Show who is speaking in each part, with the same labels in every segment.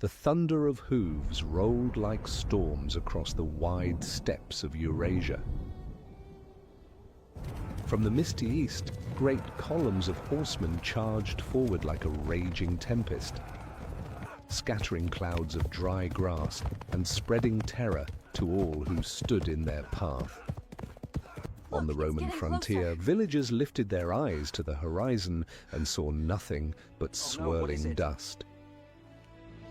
Speaker 1: The thunder of hooves rolled like storms across the wide steppes of Eurasia. From the misty east, great columns of horsemen charged forward like a raging tempest, scattering clouds of dry grass and spreading terror to all who stood in their path. On the Roman frontier, villagers lifted their eyes to the horizon and saw nothing but swirling dust.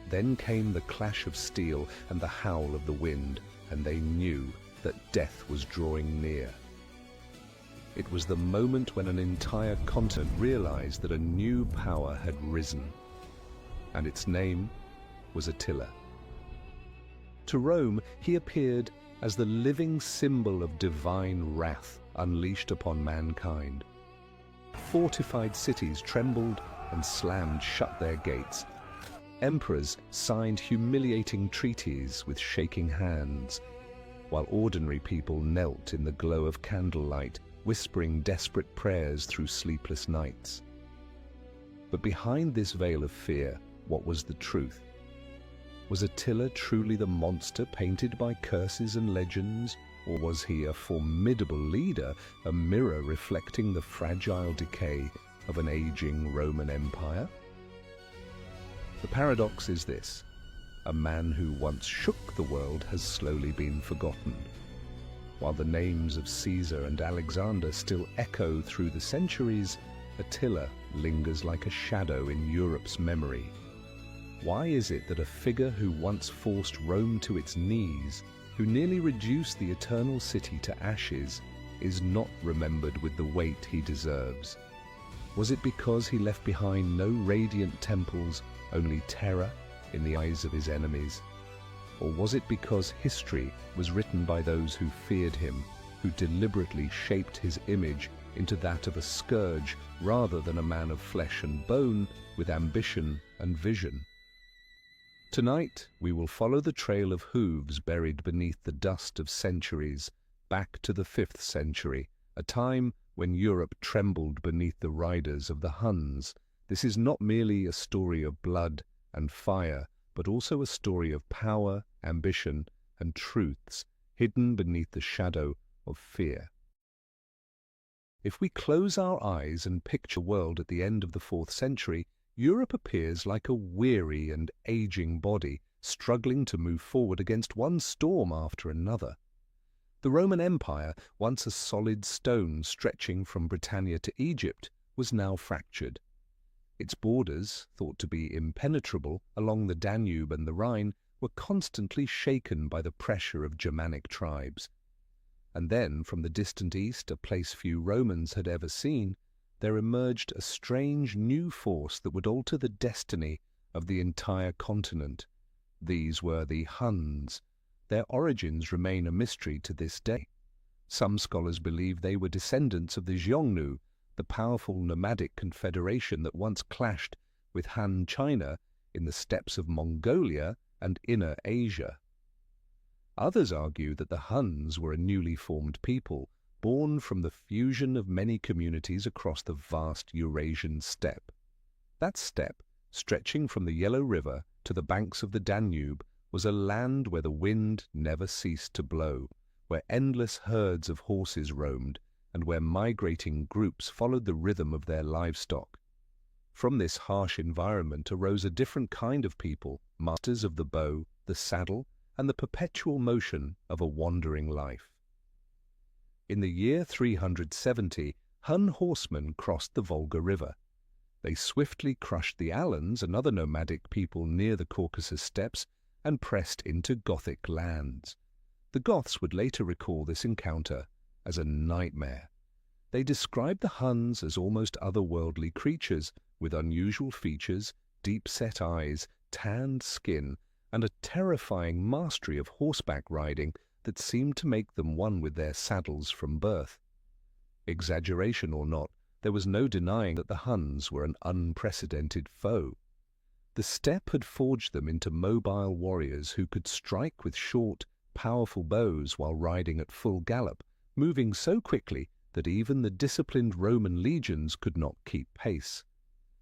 Speaker 1: Then came the clash of steel and the howl of the wind, and they knew that death was drawing near. It was the moment when an entire continent realized that a new power had risen, and its name was Attila. To Rome, he appeared as the living symbol of divine wrath unleashed upon mankind. Fortified cities trembled and slammed shut their gates. Emperors signed humiliating treaties with shaking hands, while ordinary people knelt in the glow of candlelight, whispering desperate prayers through sleepless nights. But behind this veil of fear, what was the truth? Was Attila truly the monster painted by curses and legends, or was he a formidable leader, a mirror reflecting the fragile decay of an aging Roman Empire? The paradox is this: a man who once shook the world has slowly been forgotten. While the names of Caesar and Alexander still echo through the centuries, Attila lingers like a shadow in Europe's memory. Why is it that a figure who once forced Rome to its knees, who nearly reduced the eternal city to ashes, is not remembered with the weight he deserves? Was it because he left behind no radiant temples, only terror in the eyes of his enemies? Or was it because history was written by those who feared him, who deliberately shaped his image into that of a scourge rather than a man of flesh and bone with ambition and vision? Tonight, we will follow the trail of hooves buried beneath the dust of centuries, back to the 5th century, a time when Europe trembled beneath the riders of the Huns. This is not merely a story of blood and fire, but also a story of power, ambition, and truths hidden beneath the shadow of fear. If we close our eyes and picture the world at the end of the 4th century, Europe appears like a weary and aging body, struggling to move forward against one storm after another. The Roman Empire, once a solid stone stretching from Britannia to Egypt, was now fractured. Its borders, thought to be impenetrable along the Danube and the Rhine, were constantly shaken by the pressure of Germanic tribes. And then, from the distant east, a place few Romans had ever seen, there emerged a strange new force that would alter the destiny of the entire continent. These were the Huns. Their origins remain a mystery to this day. Some scholars believe they were descendants of the Xiongnu, the powerful nomadic confederation that once clashed with Han China in the steppes of Mongolia and Inner Asia. Others argue that the Huns were a newly formed people, born from the fusion of many communities across the vast Eurasian steppe. That steppe, stretching from the Yellow River to the banks of the Danube, was a land where the wind never ceased to blow, where endless herds of horses roamed, and where migrating groups followed the rhythm of their livestock. From this harsh environment arose a different kind of people, masters of the bow, the saddle, and the perpetual motion of a wandering life. In the year 370, Hun horsemen crossed the Volga River. They swiftly crushed the Alans and other nomadic people near the Caucasus steppes and pressed into Gothic lands. The Goths would later recall this encounter as a nightmare. They described the Huns as almost otherworldly creatures with unusual features, deep-set eyes, tanned skin, and a terrifying mastery of horseback riding that seemed to make them one with their saddles from birth. Exaggeration or not, there was no denying that the Huns were an unprecedented foe. The steppe had forged them into mobile warriors who could strike with short, powerful bows while riding at full gallop, moving so quickly that even the disciplined Roman legions could not keep pace.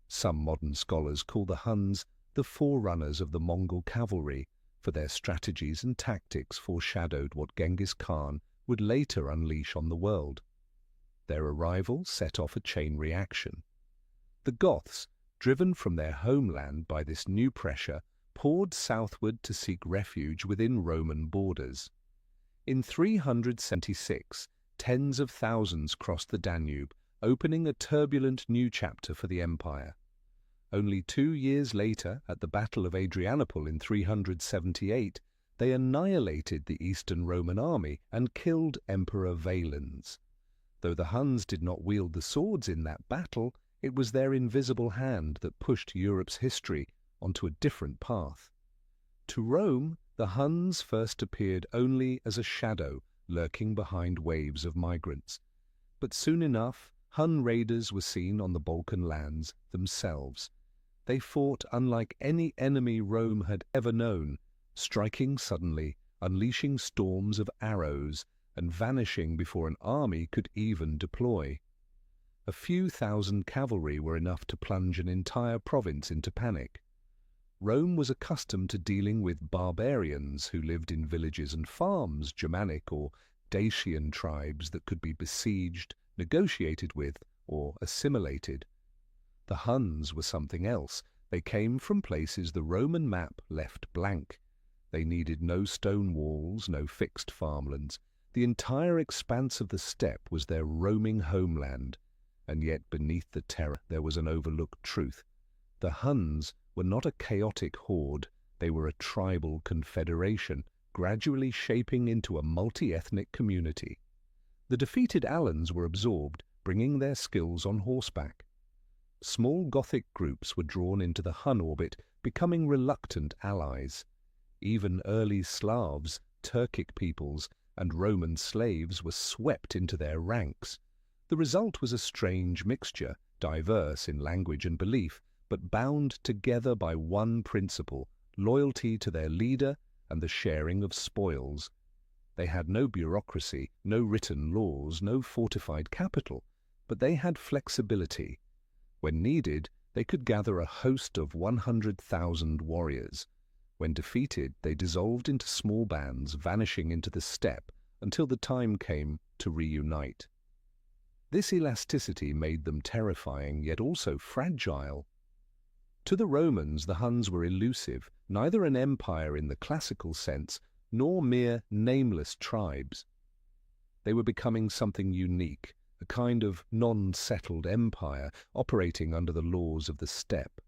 Speaker 1: Some modern scholars call the Huns the forerunners of the Mongol cavalry, for their strategies and tactics foreshadowed what Genghis Khan would later unleash on the world. Their arrival set off a chain reaction. The Goths, driven from their homeland by this new pressure, poured southward to seek refuge within Roman borders. In 376, tens of thousands crossed the Danube, opening a turbulent new chapter for the empire. Only 2 years later, at the Battle of Adrianople in 378, they annihilated the Eastern Roman army and killed Emperor Valens. Though the Huns did not wield the swords in that battle, it was their invisible hand that pushed Europe's history onto a different path. To Rome, the Huns first appeared only as a shadow lurking behind waves of migrants. But soon enough, Hun raiders were seen on the Balkan lands themselves. They fought unlike any enemy Rome had ever known, striking suddenly, unleashing storms of arrows, and vanishing before an army could even deploy. A few thousand cavalry were enough to plunge an entire province into panic. Rome was accustomed to dealing with barbarians who lived in villages and farms, Germanic or Dacian tribes that could be besieged, negotiated with, or assimilated. The Huns were something else. They came from places the Roman map left blank. They needed no stone walls, no fixed farmlands. The entire expanse of the steppe was their roaming homeland. And yet beneath the terror there was an overlooked truth. The Huns were not a chaotic horde, they were a tribal confederation, gradually shaping into a multi-ethnic community. The defeated Alans were absorbed, bringing their skills on horseback. Small Gothic groups were drawn into the Hun orbit, becoming reluctant allies. Even early Slavs, Turkic peoples, and Roman slaves were swept into their ranks. The result was a strange mixture, diverse in language and belief, but bound together by one principle, loyalty to their leader and the sharing of spoils. They had no bureaucracy, no written laws, no fortified capital, but they had flexibility. When needed, they could gather a host of 100,000 warriors. When defeated, they dissolved into small bands, vanishing into the steppe until the time came to reunite. This elasticity made them terrifying, yet also fragile. To the Romans, the Huns were elusive, neither an empire in the classical sense, nor mere nameless tribes. They were becoming something unique, a kind of non-settled empire operating under the laws of the steppe.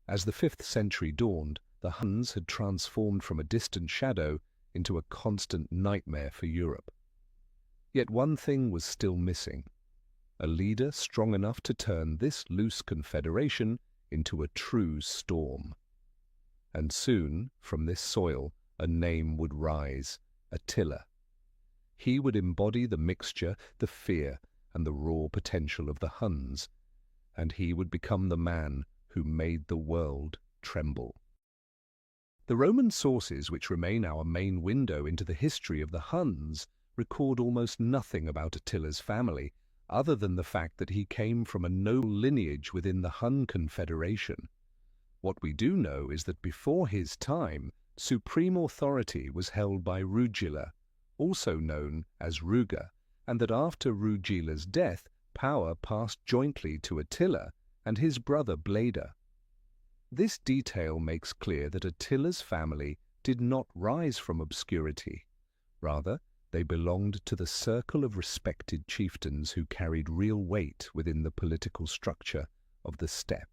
Speaker 1: As the 5th century dawned, the Huns had transformed from a distant shadow into a constant nightmare for Europe. Yet one thing was still missing: a leader strong enough to turn this loose confederation into a true storm. And soon, from this soil, a name would rise: Attila. He would embody the mixture, the fear, and the raw potential of the Huns, and he would become the man who made the world tremble. The Roman sources, which remain our main window into the history of the Huns, record almost nothing about Attila's family, other than the fact that he came from a noble lineage within the Hun Confederation. What we do know is that before his time, supreme authority was held by Rugila, also known as Ruga, and that after Rugila's death, power passed jointly to Attila and his brother Bleda. This detail makes clear that Attila's family did not rise from obscurity. Rather, they belonged to the circle of respected chieftains who carried real weight within the political structure of the steppe.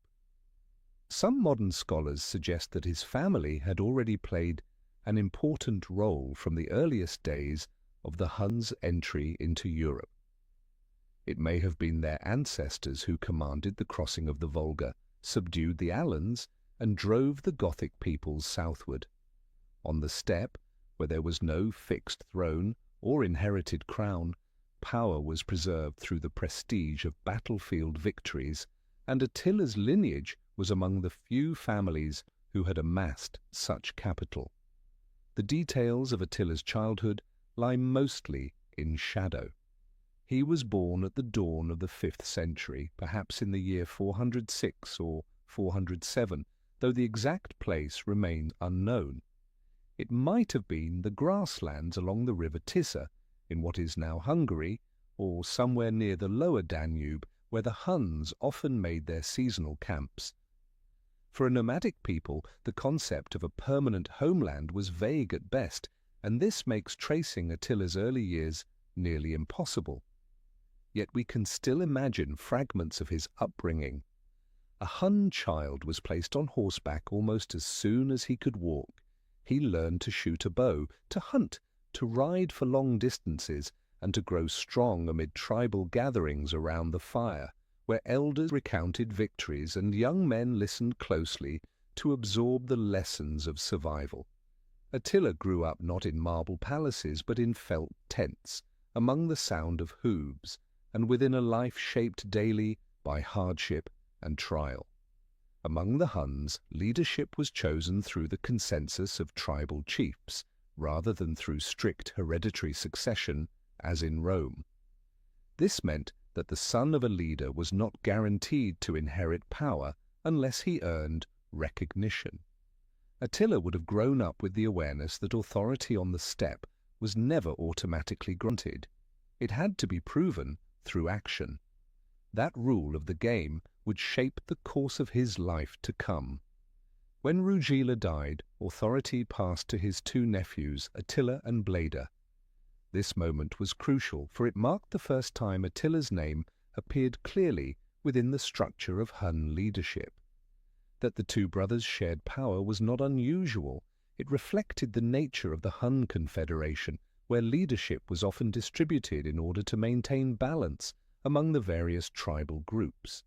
Speaker 1: Some modern scholars suggest that his family had already played an important role from the earliest days of the Huns' entry into Europe. It may have been their ancestors who commanded the crossing of the Volga, subdued the Alans, and drove the Gothic peoples southward. On the steppe, where there was no fixed throne or inherited crown, power was preserved through the prestige of battlefield victories, and Attila's lineage was among the few families who had amassed such capital. The details of Attila's childhood lie mostly in shadow. He was born at the dawn of the 5th century, perhaps in the year 406 or 407, though the exact place remains unknown. It might have been the grasslands along the river Tisza, in what is now Hungary, or somewhere near the lower Danube, where the Huns often made their seasonal camps. For a nomadic people, the concept of a permanent homeland was vague at best, and this makes tracing Attila's early years nearly impossible. Yet we can still imagine fragments of his upbringing. A Hun child was placed on horseback almost as soon as he could walk. He learned to shoot a bow, to hunt, to ride for long distances, and to grow strong amid tribal gatherings around the fire, where elders recounted victories and young men listened closely to absorb the lessons of survival. Attila grew up not in marble palaces but in felt tents, among the sound of hooves, and within a life shaped daily by hardship and trial. Among the Huns, leadership was chosen through the consensus of tribal chiefs, rather than through strict hereditary succession, as in Rome. This meant that the son of a leader was not guaranteed to inherit power unless he earned recognition. Attila would have grown up with the awareness that authority on the steppe was never automatically granted. It had to be proven through action. That rule of the game would shape the course of his life to come. When Rugila died, authority passed to his two nephews, Attila and Bleda. This moment was crucial, for it marked the first time Attila's name appeared clearly within the structure of Hun leadership. That the two brothers shared power was not unusual. It reflected the nature of the Hun Confederation, where leadership was often distributed in order to maintain balance among the various tribal groups.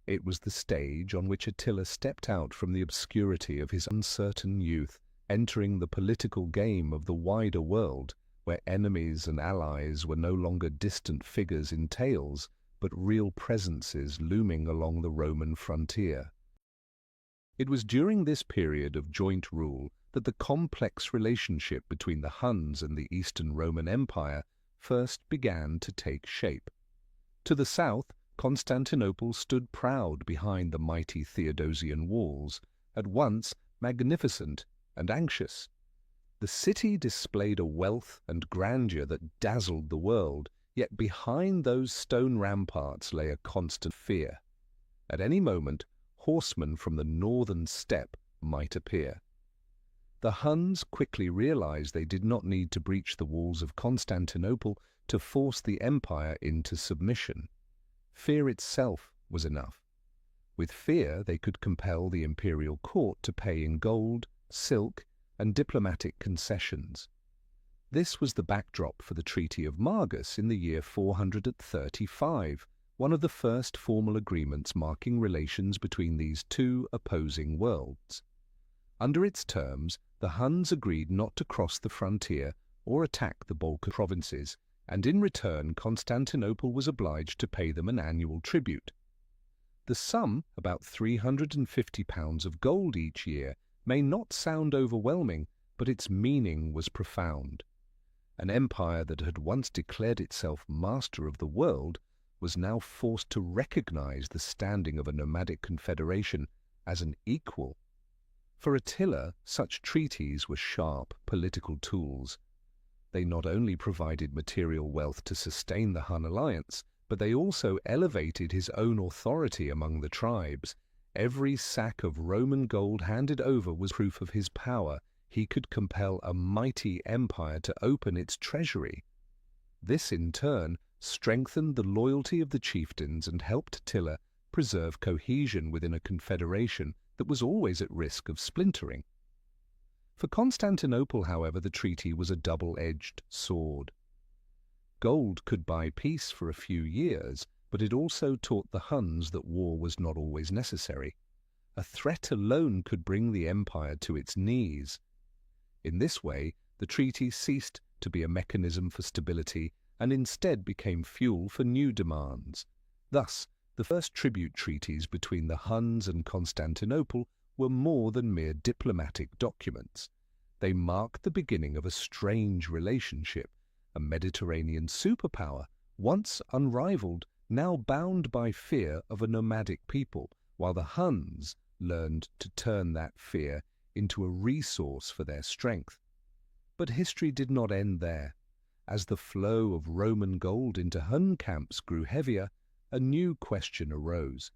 Speaker 1: It was the stage on which Attila stepped out from the obscurity of his uncertain youth, entering the political game of the wider world, where enemies and allies were no longer distant figures in tales, but real presences looming along the Roman frontier. It was during this period of joint rule that the complex relationship between the Huns and the Eastern Roman Empire first began to take shape. To the south, Constantinople stood proud behind the mighty Theodosian walls, at once magnificent and anxious. The city displayed a wealth and grandeur that dazzled the world, yet behind those stone ramparts lay a constant fear. At any moment, horsemen from the northern steppe might appear. The Huns quickly realized they did not need to breach the walls of Constantinople to force the empire into submission. Fear itself was enough. With fear they could compel the imperial court to pay in gold, silk, and diplomatic concessions. This was the backdrop for the Treaty of Margus in the year 435, one of the first formal agreements marking relations between these two opposing worlds. Under its terms, the Huns agreed not to cross the frontier or attack the Balkan provinces, and in return Constantinople was obliged to pay them an annual tribute. The sum, about £350 of gold each year, may not sound overwhelming, but its meaning was profound. An empire that had once declared itself master of the world was now forced to recognize the standing of a nomadic confederation as an equal. For Attila, such treaties were sharp political tools. They not only provided material wealth to sustain the Hun alliance, but they also elevated his own authority among the tribes. Every sack of Roman gold handed over was proof of his power. He could compel a mighty empire to open its treasury. This, in turn, strengthened the loyalty of the chieftains and helped Attila preserve cohesion within a confederation that was always at risk of splintering. For Constantinople, however, the treaty was a double-edged sword. Gold could buy peace for a few years, but it also taught the Huns that war was not always necessary. A threat alone could bring the empire to its knees. In this way, the treaty ceased to be a mechanism for stability and instead became fuel for new demands. Thus, the first tribute treaties between the Huns and Constantinople were more than mere diplomatic documents. They marked the beginning of a strange relationship, a Mediterranean superpower, once unrivaled, now bound by fear of a nomadic people, while the Huns, learned to turn that fear into a resource for their strength. But history did not end there. As the flow of Roman gold into Hun camps grew heavier, a new question arose.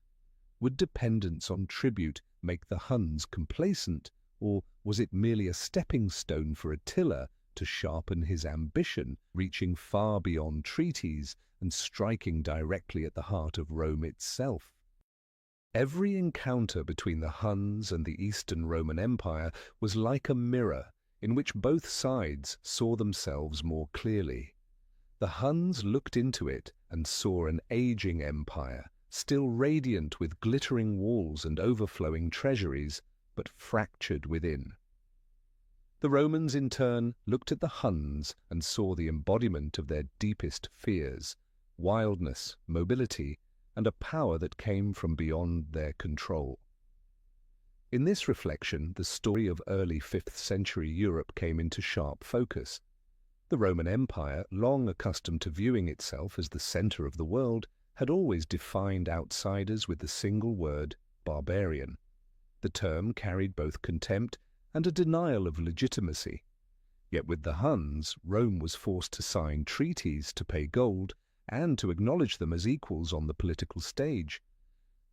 Speaker 1: Would dependence on tribute make the Huns complacent, or was it merely a stepping stone for Attila to sharpen his ambition, reaching far beyond treaties and striking directly at the heart of Rome itself? Every encounter between the Huns and the Eastern Roman Empire was like a mirror in which both sides saw themselves more clearly. The Huns looked into it and saw an aging empire, still radiant with glittering walls and overflowing treasuries, but fractured within. The Romans, in turn, looked at the Huns and saw the embodiment of their deepest fears: wildness, mobility, and a power that came from beyond their control. In this reflection, the story of early 5th century Europe came into sharp focus. The Roman Empire, long accustomed to viewing itself as the center of the world, had always defined outsiders with the single word barbarian. The term carried both contempt and a denial of legitimacy. Yet with the Huns, Rome was forced to sign treaties, to pay gold, and to acknowledge them as equals on the political stage.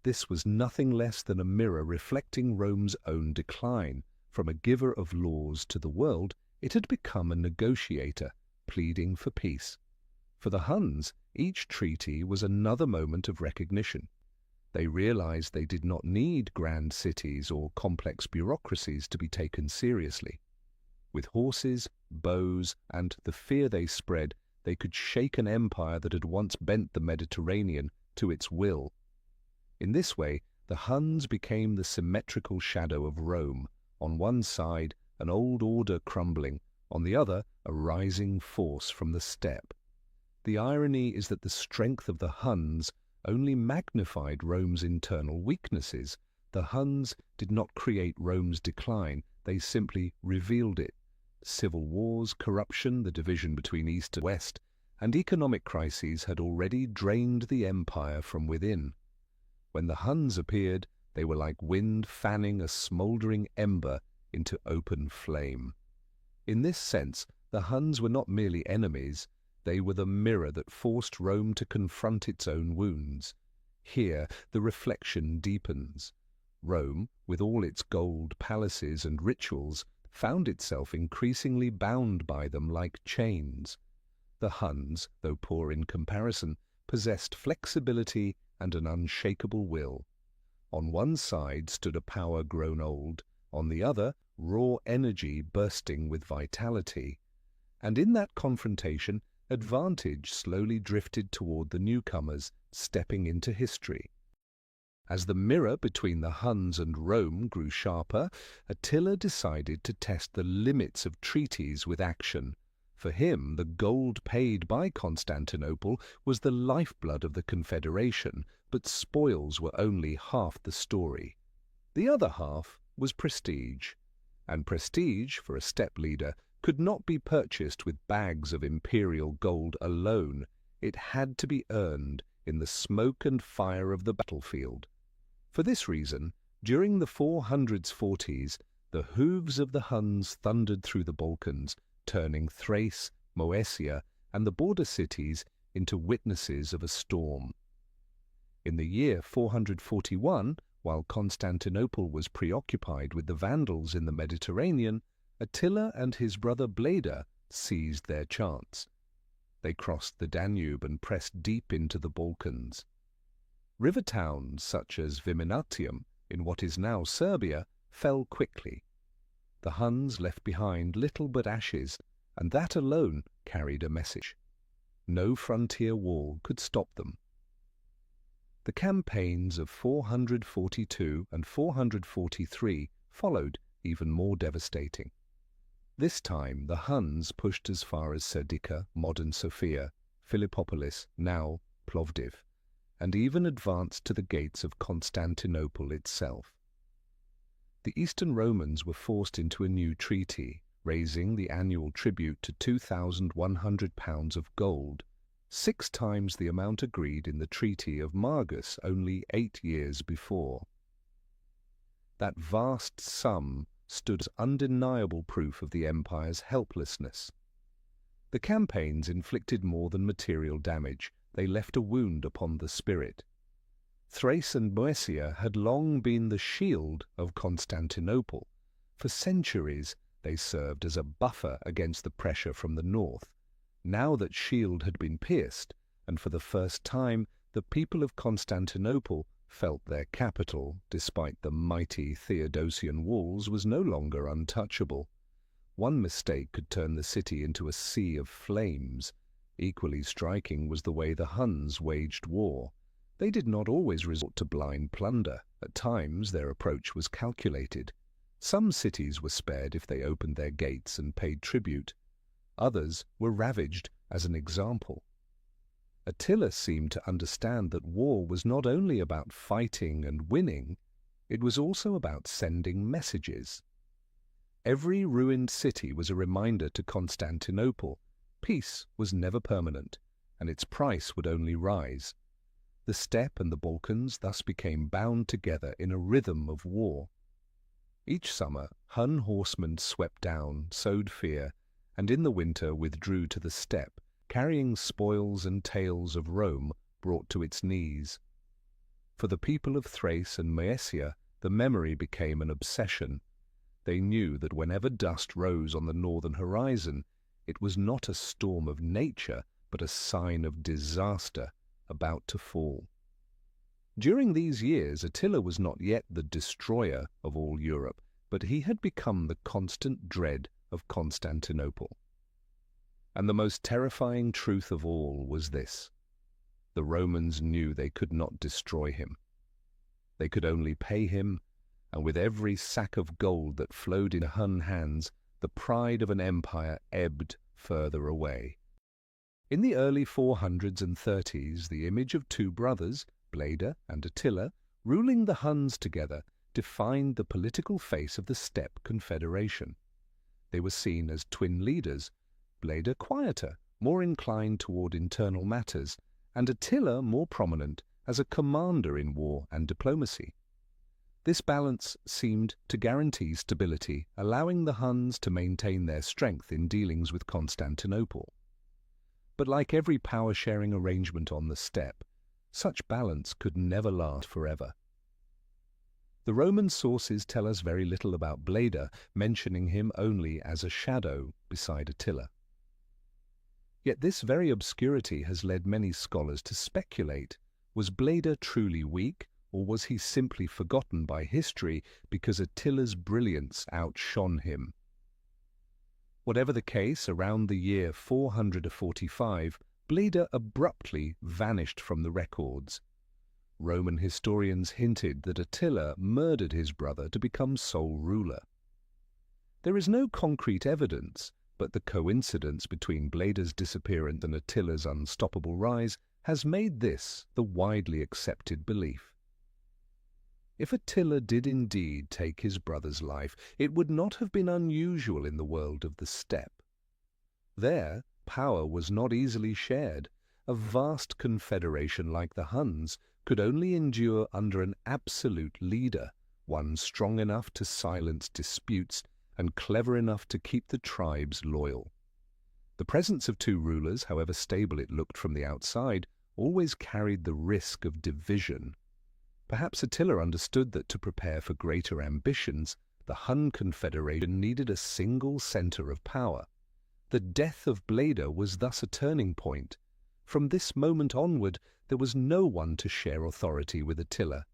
Speaker 1: This was nothing less than a mirror reflecting Rome's own decline. From a giver of laws to the world, it had become a negotiator, pleading for peace. For the Huns, each treaty was another moment of recognition. They realized they did not need grand cities or complex bureaucracies to be taken seriously. With horses, bows, and the fear they spread, they could shake an empire that had once bent the Mediterranean to its will. In this way, the Huns became the symmetrical shadow of Rome, on one side an old order crumbling, on the other a rising force from the steppe. The irony is that the strength of the Huns only magnified Rome's internal weaknesses. The Huns did not create Rome's decline, they simply revealed it. Civil wars, corruption, the division between East and West, and economic crises had already drained the empire from within. When the Huns appeared, they were like wind fanning a smouldering ember into open flame. In this sense, the Huns were not merely enemies, they were the mirror that forced Rome to confront its own wounds. Here the reflection deepens. Rome, with all its gold palaces and rituals, found itself increasingly bound by them like chains. The Huns, though poor in comparison, possessed flexibility and an unshakable will. On one side stood a power grown old, on the other raw energy bursting with vitality. And in that confrontation, advantage slowly drifted toward the newcomers, stepping into history. As the mirror between the Huns and Rome grew sharper, Attila decided to test the limits of treaties with action. For him, the gold paid by Constantinople was the lifeblood of the Confederation, but spoils were only half the story. The other half was prestige, and prestige, for a steppe leader, could not be purchased with bags of imperial gold alone. It had to be earned in the smoke and fire of the battlefield. For this reason, during the 440s, the hooves of the Huns thundered through the Balkans, turning Thrace, Moesia, and the border cities into witnesses of a storm. In the year 441, while Constantinople was preoccupied with the Vandals in the Mediterranean, Attila and his brother Bleda seized their chance. They crossed the Danube and pressed deep into the Balkans. River towns such as Viminatium, in what is now Serbia, fell quickly. The Huns left behind little but ashes, and that alone carried a message. No frontier wall could stop them. The campaigns of 442 and 443 followed, even more devastating. This time the Huns pushed as far as Serdica, modern Sofia, Philippopolis, now Plovdiv, and even advanced to the gates of Constantinople itself. The Eastern Romans were forced into a new treaty, raising the annual tribute to 2,100 pounds of gold, 6 times the amount agreed in the Treaty of Margus only 8 years before. That vast sum stood as undeniable proof of the empire's helplessness. The campaigns inflicted more than material damage. They left a wound upon the spirit. Thrace and Moesia had long been the shield of Constantinople. For centuries they served as a buffer against the pressure from the north. Now that shield had been pierced, and for the first time the people of Constantinople felt their capital, despite the mighty Theodosian walls, was no longer untouchable. One mistake could turn the city into a sea of flames. Equally striking was the way the Huns waged war. They did not always resort to blind plunder. At times their approach was calculated. Some cities were spared if they opened their gates and paid tribute. Others were ravaged as an example. Attila seemed to understand that war was not only about fighting and winning, it was also about sending messages. Every ruined city was a reminder to Constantinople. Peace was never permanent, and its price would only rise. The steppe and the Balkans thus became bound together in a rhythm of war. Each summer, Hun horsemen swept down, sowed fear, and in the winter withdrew to the steppe, carrying spoils and tales of Rome brought to its knees. For the people of Thrace and Moesia, the memory became an obsession. They knew that whenever dust rose on the northern horizon, it was not a storm of nature, but a sign of disaster about to fall. During these years, Attila was not yet the destroyer of all Europe, but he had become the constant dread of Constantinople. And the most terrifying truth of all was this: the Romans knew they could not destroy him. They could only pay him, and with every sack of gold that flowed in Hun hands, the pride of an empire ebbed further away. In the early 430s, the image of two brothers, Bleda and Attila, ruling the Huns together, defined the political face of the steppe confederation. They were seen as twin leaders, Bleda quieter, more inclined toward internal matters, and Attila more prominent as a commander in war and diplomacy. This balance seemed to guarantee stability, allowing the Huns to maintain their strength in dealings with Constantinople. But like every power-sharing arrangement on the steppe, such balance could never last forever. The Roman sources tell us very little about Bleda, mentioning him only as a shadow beside Attila. Yet this very obscurity has led many scholars to speculate: was Bleda truly weak, or was he simply forgotten by history because Attila's brilliance outshone him? Whatever the case, around the year 445, Bleda abruptly vanished from the records. Roman historians hinted that Attila murdered his brother to become sole ruler. There is no concrete evidence, but the coincidence between Bleda's disappearance and Attila's unstoppable rise has made this the widely accepted belief. If Attila did indeed take his brother's life, it would not have been unusual in the world of the steppe. There, power was not easily shared. A vast confederation like the Huns could only endure under an absolute leader, one strong enough to silence disputes and clever enough to keep the tribes loyal. The presence of two rulers, however stable it looked from the outside, always carried the risk of division. Perhaps Attila understood that to prepare for greater ambitions, the Hun confederation needed a single center of power. The death of Bleda was thus a turning point. From this moment onward, there was no one to share authority with Attila.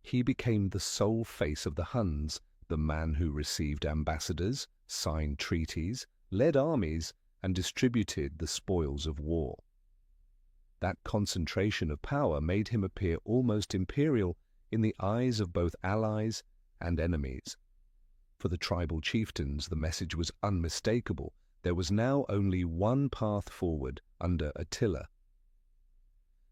Speaker 1: He became the sole face of the Huns, the man who received ambassadors, signed treaties, led armies, and distributed the spoils of war. That concentration of power made him appear almost imperial in the eyes of both allies and enemies. For the tribal chieftains, the message was unmistakable. There was now only one path forward under Attila.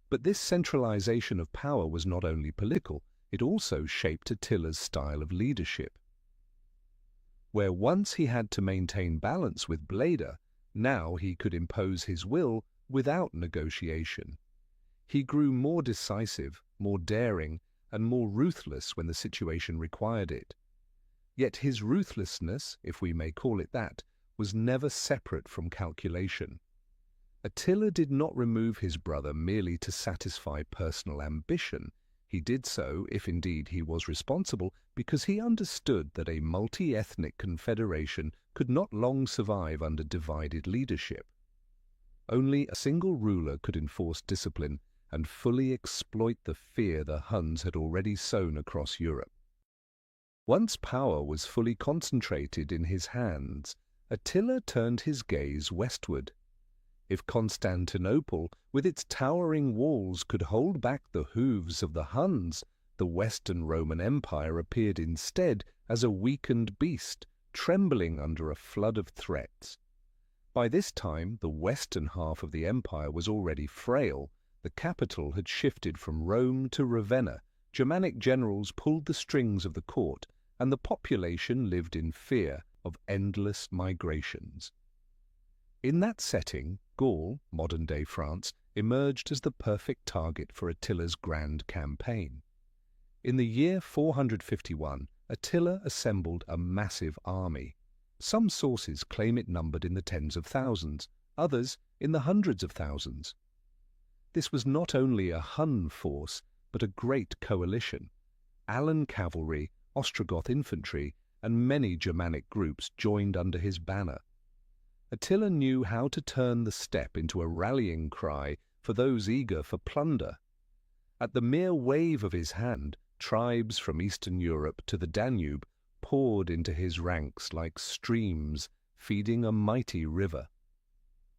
Speaker 1: But this centralization of power was not only political, it also shaped Attila's style of leadership. Where once he had to maintain balance with Bleda, now he could impose his will without negotiation. He grew more decisive, more daring, and more ruthless when the situation required it. Yet his ruthlessness, if we may call it that, was never separate from calculation. Attila did not remove his brother merely to satisfy personal ambition. He did so, if indeed he was responsible, because he understood that a multi-ethnic confederation could not long survive under divided leadership. Only a single ruler could enforce discipline and fully exploit the fear the Huns had already sown across Europe. Once power was fully concentrated in his hands, Attila turned his gaze westward. If Constantinople, with its towering walls, could hold back the hooves of the Huns, the Western Roman Empire appeared instead as a weakened beast, trembling under a flood of threats. By this time, the western half of the empire was already frail. The capital had shifted from Rome to Ravenna. Germanic generals pulled the strings of the court, and the population lived in fear of endless migrations. In that setting, Gaul, modern-day France, emerged as the perfect target for Attila's grand campaign. In the year 451, Attila assembled a massive army. Some sources claim it numbered in the tens of thousands, others in the hundreds of thousands. This was not only a Hun force, but a great coalition. Alan cavalry, Ostrogoth infantry, and many Germanic groups joined under his banner. Attila knew how to turn the steppe into a rallying cry for those eager for plunder. At the mere wave of his hand, tribes from Eastern Europe to the Danube poured into his ranks like streams feeding a mighty river.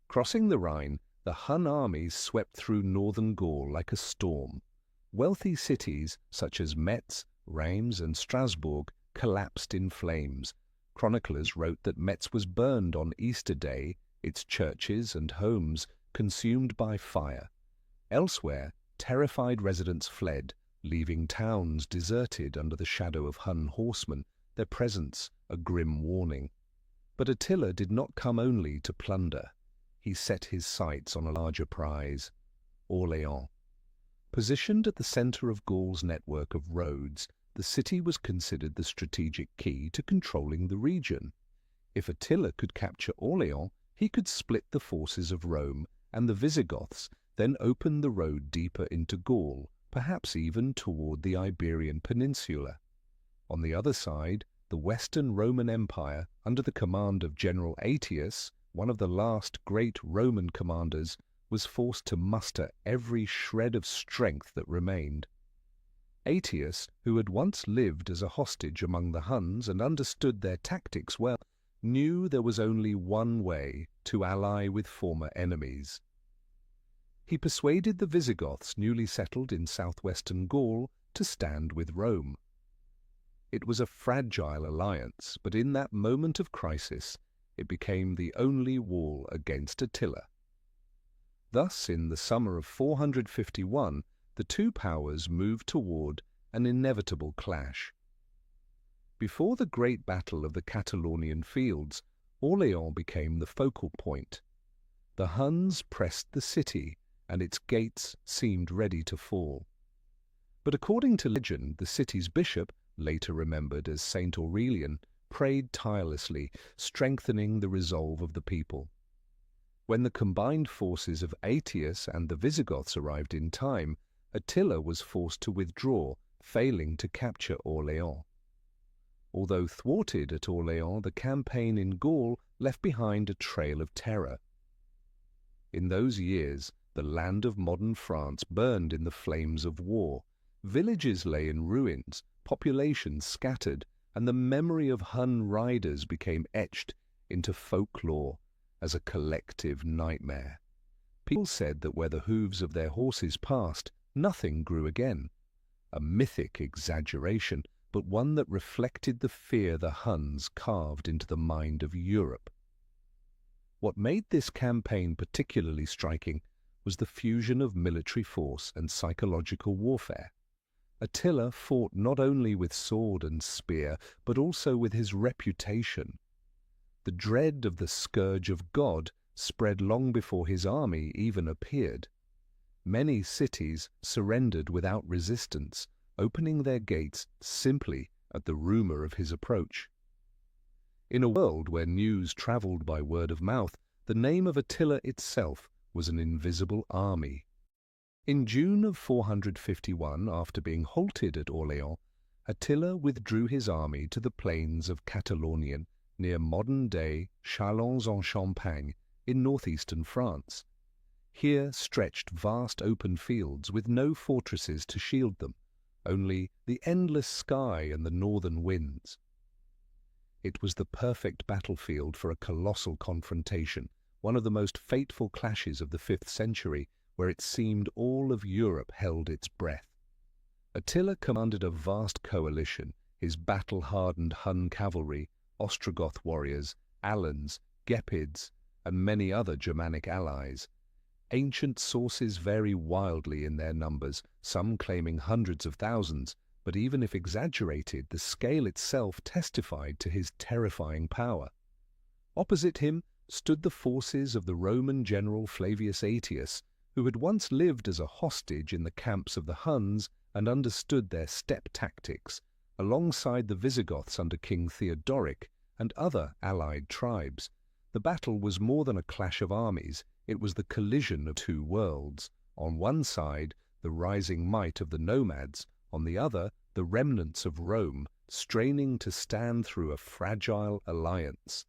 Speaker 1: Crossing the Rhine, the Hun armies swept through northern Gaul like a storm. Wealthy cities such as Metz, Reims, and Strasbourg collapsed in flames. Chroniclers wrote that Metz was burned on Easter Day, its churches and homes consumed by fire. Elsewhere, terrified residents fled, leaving towns deserted under the shadow of Hun horsemen, their presence a grim warning. But Attila did not come only to plunder. He set his sights on a larger prize, Orléans. Positioned at the center of Gaul's network of roads, the city was considered the strategic key to controlling the region. If Attila could capture Orléans, he could split the forces of Rome and the Visigoths, then open the road deeper into Gaul, perhaps even toward the Iberian Peninsula. On the other side, the Western Roman Empire, under the command of General Aetius, one of the last great Roman commanders, was forced to muster every shred of strength that remained. Aetius, who had once lived as a hostage among the Huns and understood their tactics well, knew there was only one way to ally with former enemies. He persuaded the Visigoths, newly settled in southwestern Gaul, to stand with Rome. It was a fragile alliance, but in that moment of crisis, it became the only wall against Attila. Thus, in the summer of 451, the two powers moved toward an inevitable clash. Before the great battle of the Catalonian fields, Orléans became the focal point. The Huns pressed the city, and its gates seemed ready to fall. But according to legend, the city's bishop, later remembered as Saint Aurelian, prayed tirelessly, strengthening the resolve of the people. When the combined forces of Aetius and the Visigoths arrived in time, Attila was forced to withdraw, failing to capture Orléans. Although thwarted at Orléans, the campaign in Gaul left behind a trail of terror. In those years, the land of modern France burned in the flames of war. Villages lay in ruins, populations scattered, and the memory of Hun riders became etched into folklore as a collective nightmare. People said that where the hooves of their horses passed, nothing grew again. A mythic exaggeration, but one that reflected the fear the Huns carved into the mind of Europe. What made this campaign particularly striking was the fusion of military force and psychological warfare. Attila fought not only with sword and spear, but also with his reputation. The dread of the scourge of God spread long before his army even appeared. Many cities surrendered without resistance, opening their gates simply at the rumor of his approach. In a world where news traveled by word of mouth, the name of Attila itself was an invisible army. In June of 451, after being halted at Orléans, Attila withdrew his army to the plains of Catalogne near modern-day Châlons-en-Champagne in northeastern France. Here stretched vast open fields with no fortresses to shield them, only the endless sky and the northern winds. It was the perfect battlefield for a colossal confrontation, one of the most fateful clashes of the 5th century, where it seemed all of Europe held its breath. Attila commanded a vast coalition, his battle-hardened Hun cavalry, Ostrogoth warriors, Alans, Gepids, and many other Germanic allies. Ancient sources vary wildly in their numbers, some claiming hundreds of thousands, but even if exaggerated, the scale itself testified to his terrifying power. Opposite him stood the forces of the Roman general Flavius Aetius, who had once lived as a hostage in the camps of the Huns and understood their steppe tactics, alongside the Visigoths under King Theodoric and other allied tribes. The battle was more than a clash of armies, it was the collision of two worlds. On one side, the rising might of the nomads, on the other, the remnants of Rome, straining to stand through a fragile alliance.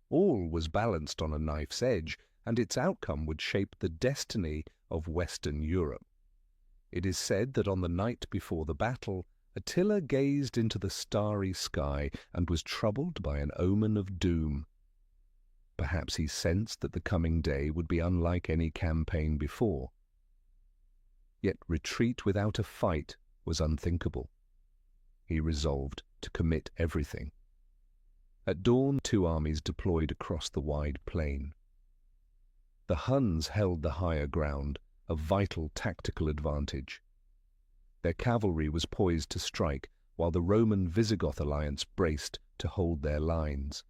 Speaker 1: All was balanced on a knife's edge, and its outcome would shape the destiny of Western Europe. It is said that on the night before the battle, Attila gazed into the starry sky and was troubled by an omen of doom. Perhaps he sensed that the coming day would be unlike any campaign before. Yet retreat without a fight was unthinkable. He resolved to commit everything. At dawn, two armies deployed across the wide plain. The Huns held the higher ground, a vital tactical advantage. Their cavalry was poised to strike, while the Roman-Visigoth alliance braced to hold their lines.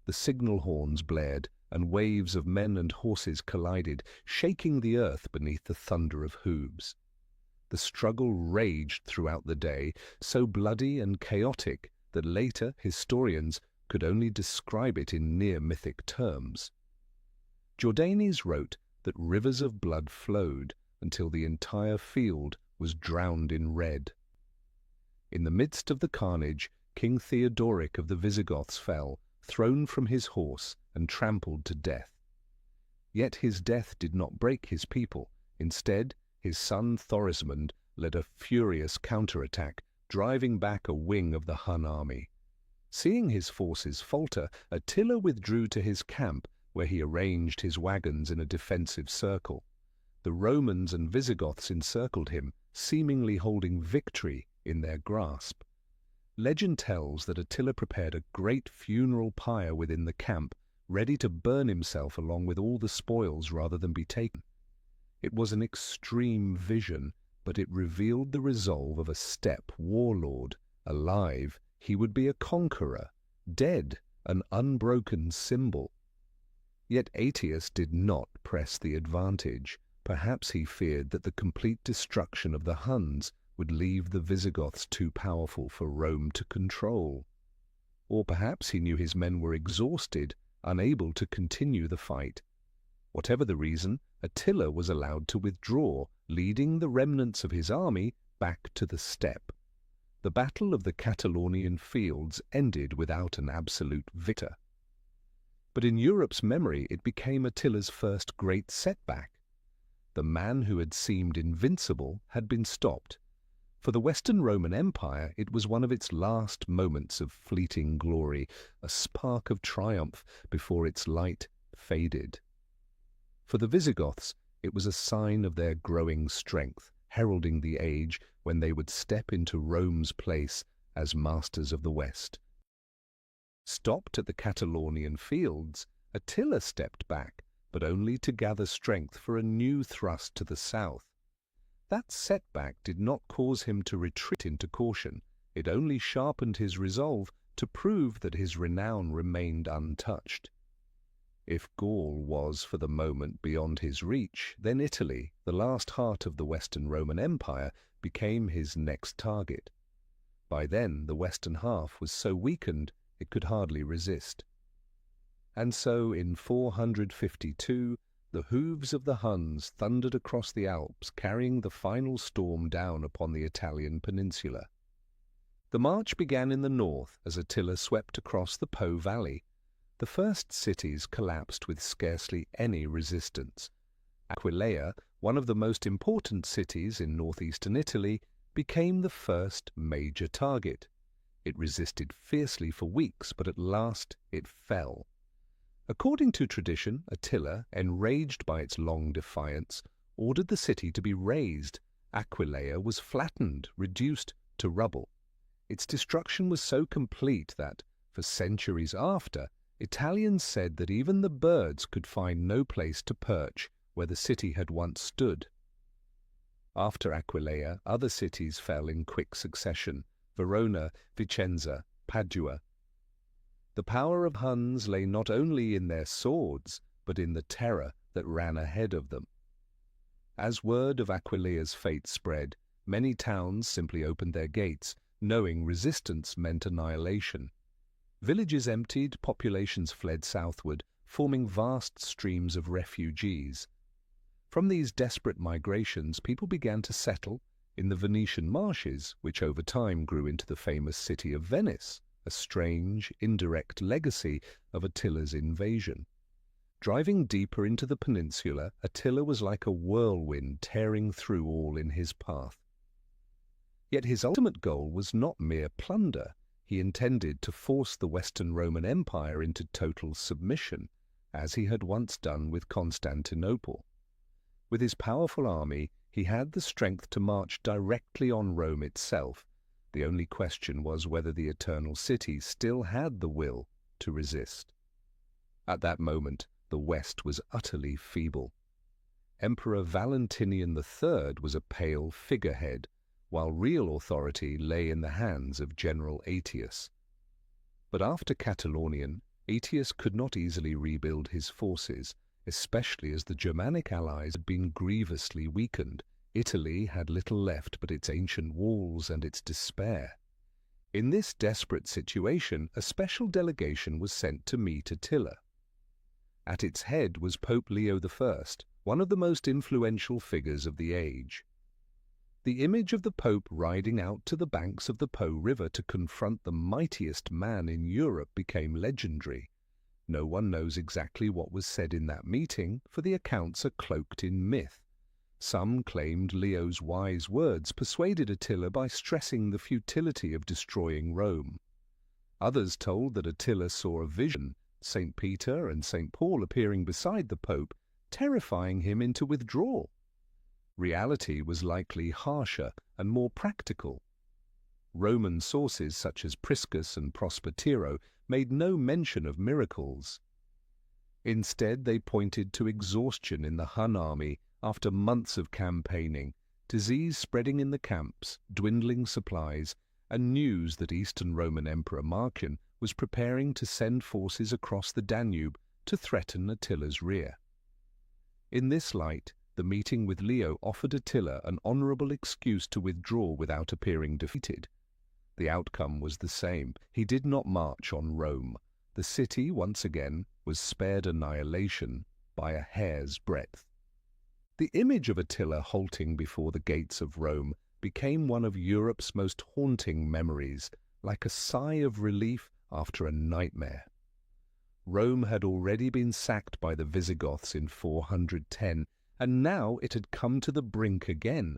Speaker 1: The signal horns blared, and waves of men and horses collided, shaking the earth beneath the thunder of hooves. The struggle raged throughout the day, so bloody and chaotic that later historians could only describe it in near-mythic terms. Jordanes wrote that rivers of blood flowed until the entire field was drowned in red. In the midst of the carnage, King Theodoric of the Visigoths fell, thrown from his horse and trampled to death. Yet his death did not break his people. Instead, his son Thorismund led a furious counterattack, driving back a wing of the Hun army. Seeing his forces falter, Attila withdrew to his camp, where he arranged his wagons in a defensive circle. The Romans and Visigoths encircled him, seemingly holding victory in their grasp. Legend tells that Attila prepared a great funeral pyre within the camp, ready to burn himself along with all the spoils rather than be taken. It was an extreme vision, but it revealed the resolve of a steppe warlord. Alive, he would be a conqueror; dead, an unbroken symbol. Yet Aetius did not press the advantage. Perhaps he feared that the complete destruction of the Huns would leave the Visigoths too powerful for Rome to control. Or perhaps he knew his men were exhausted, unable to continue the fight. Whatever the reason, Attila was allowed to withdraw, leading the remnants of his army back to the steppe. The Battle of the Catalonian Fields ended without an absolute victor. But in Europe's memory it became Attila's first great setback. The man who had seemed invincible had been stopped. For the Western Roman Empire, it was one of its last moments of fleeting glory, a spark of triumph before its light faded. For the Visigoths, it was a sign of their growing strength, heralding the age when they would step into Rome's place as masters of the West. Stopped at the Catalonian fields, Attila stepped back, but only to gather strength for a new thrust to the south. That setback did not cause him to retreat into caution. It only sharpened his resolve to prove that his renown remained untouched. If Gaul was for the moment beyond his reach, then Italy, the last heart of the Western Roman Empire, became his next target. By then the western half was so weakened it could hardly resist. And so in 452 the hooves of the Huns thundered across the Alps, carrying the final storm down upon the Italian peninsula. The march began in the north as Attila swept across the Po Valley. The first cities collapsed with scarcely any resistance. Aquileia, one of the most important cities in northeastern Italy, became the first major target. It resisted fiercely for weeks, but at last it fell. According to tradition, Attila, enraged by its long defiance, ordered the city to be razed. Aquileia was flattened, reduced to rubble. Its destruction was so complete that, for centuries after, Italians said that even the birds could find no place to perch where the city had once stood. After Aquileia, other cities fell in quick succession: Verona, Vicenza, Padua. The power of Huns lay not only in their swords, but in the terror that ran ahead of them. As word of Aquileia's fate spread, many towns simply opened their gates, knowing resistance meant annihilation. Villages emptied, populations fled southward, forming vast streams of refugees. From these desperate migrations, people began to settle in the Venetian marshes, which over time grew into the famous city of Venice, a strange, indirect legacy of Attila's invasion. Driving deeper into the peninsula, Attila was like a whirlwind tearing through all in his path. Yet his ultimate goal was not mere plunder. He intended to force the Western Roman Empire into total submission, as he had once done with Constantinople. With his powerful army, he had the strength to march directly on Rome itself. The only question was whether the Eternal City still had the will to resist. At that moment, the West was utterly feeble. Emperor Valentinian III was a pale figurehead, while real authority lay in the hands of General Aetius. But after Catalaunian, Aetius could not easily rebuild his forces, especially as the Germanic allies had been grievously weakened. Italy had little left but its ancient walls and its despair. In this desperate situation, a special delegation was sent to meet Attila. At its head was Pope Leo I, one of the most influential figures of the age. The image of the Pope riding out to the banks of the Po River to confront the mightiest man in Europe became legendary. No one knows exactly what was said in that meeting, for the accounts are cloaked in myth. Some claimed Leo's wise words persuaded Attila by stressing the futility of destroying Rome. Others told that Attila saw a vision, St. Peter and St. Paul appearing beside the Pope, terrifying him into withdrawal. Reality was likely harsher and more practical. Roman sources such as Priscus and Prosper Tiro made no mention of miracles. Instead, they pointed to exhaustion in the Hun army after months of campaigning, disease spreading in the camps, dwindling supplies, and news that Eastern Roman Emperor Marcian was preparing to send forces across the Danube to threaten Attila's rear. In this light, the meeting with Leo offered Attila an honorable excuse to withdraw without appearing defeated. The outcome was the same. He did not march on Rome. The city, once again, was spared annihilation by a hair's breadth. The image of Attila halting before the gates of Rome became one of Europe's most haunting memories, like a sigh of relief after a nightmare. Rome had already been sacked by the Visigoths in 410, and now it had come to the brink again.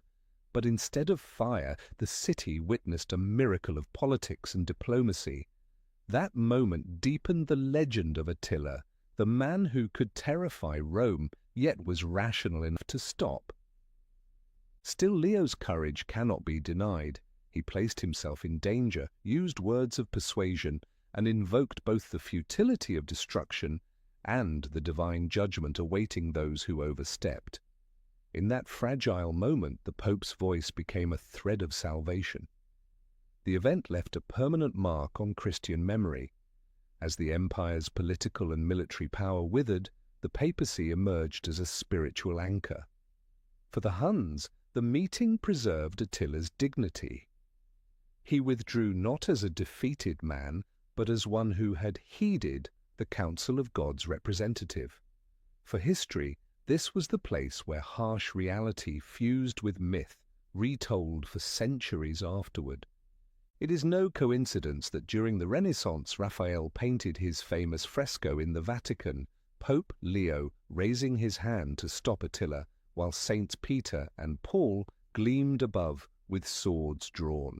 Speaker 1: But instead of fire, the city witnessed a miracle of politics and diplomacy. That moment deepened the legend of Attila, the man who could terrify Rome, yet was rational enough to stop. Still, Leo's courage cannot be denied. He placed himself in danger, used words of persuasion, and invoked both the futility of destruction and the divine judgment awaiting those who overstepped. In that fragile moment, the Pope's voice became a thread of salvation. The event left a permanent mark on Christian memory. As the empire's political and military power withered, the papacy emerged as a spiritual anchor. For the Huns, the meeting preserved Attila's dignity. He withdrew not as a defeated man, but as one who had heeded the counsel of God's representative. For history, this was the place where harsh reality fused with myth, retold for centuries afterward. It is no coincidence that during the Renaissance, Raphael painted his famous fresco in the Vatican, Pope Leo raising his hand to stop Attila, while Saints Peter and Paul gleamed above with swords drawn.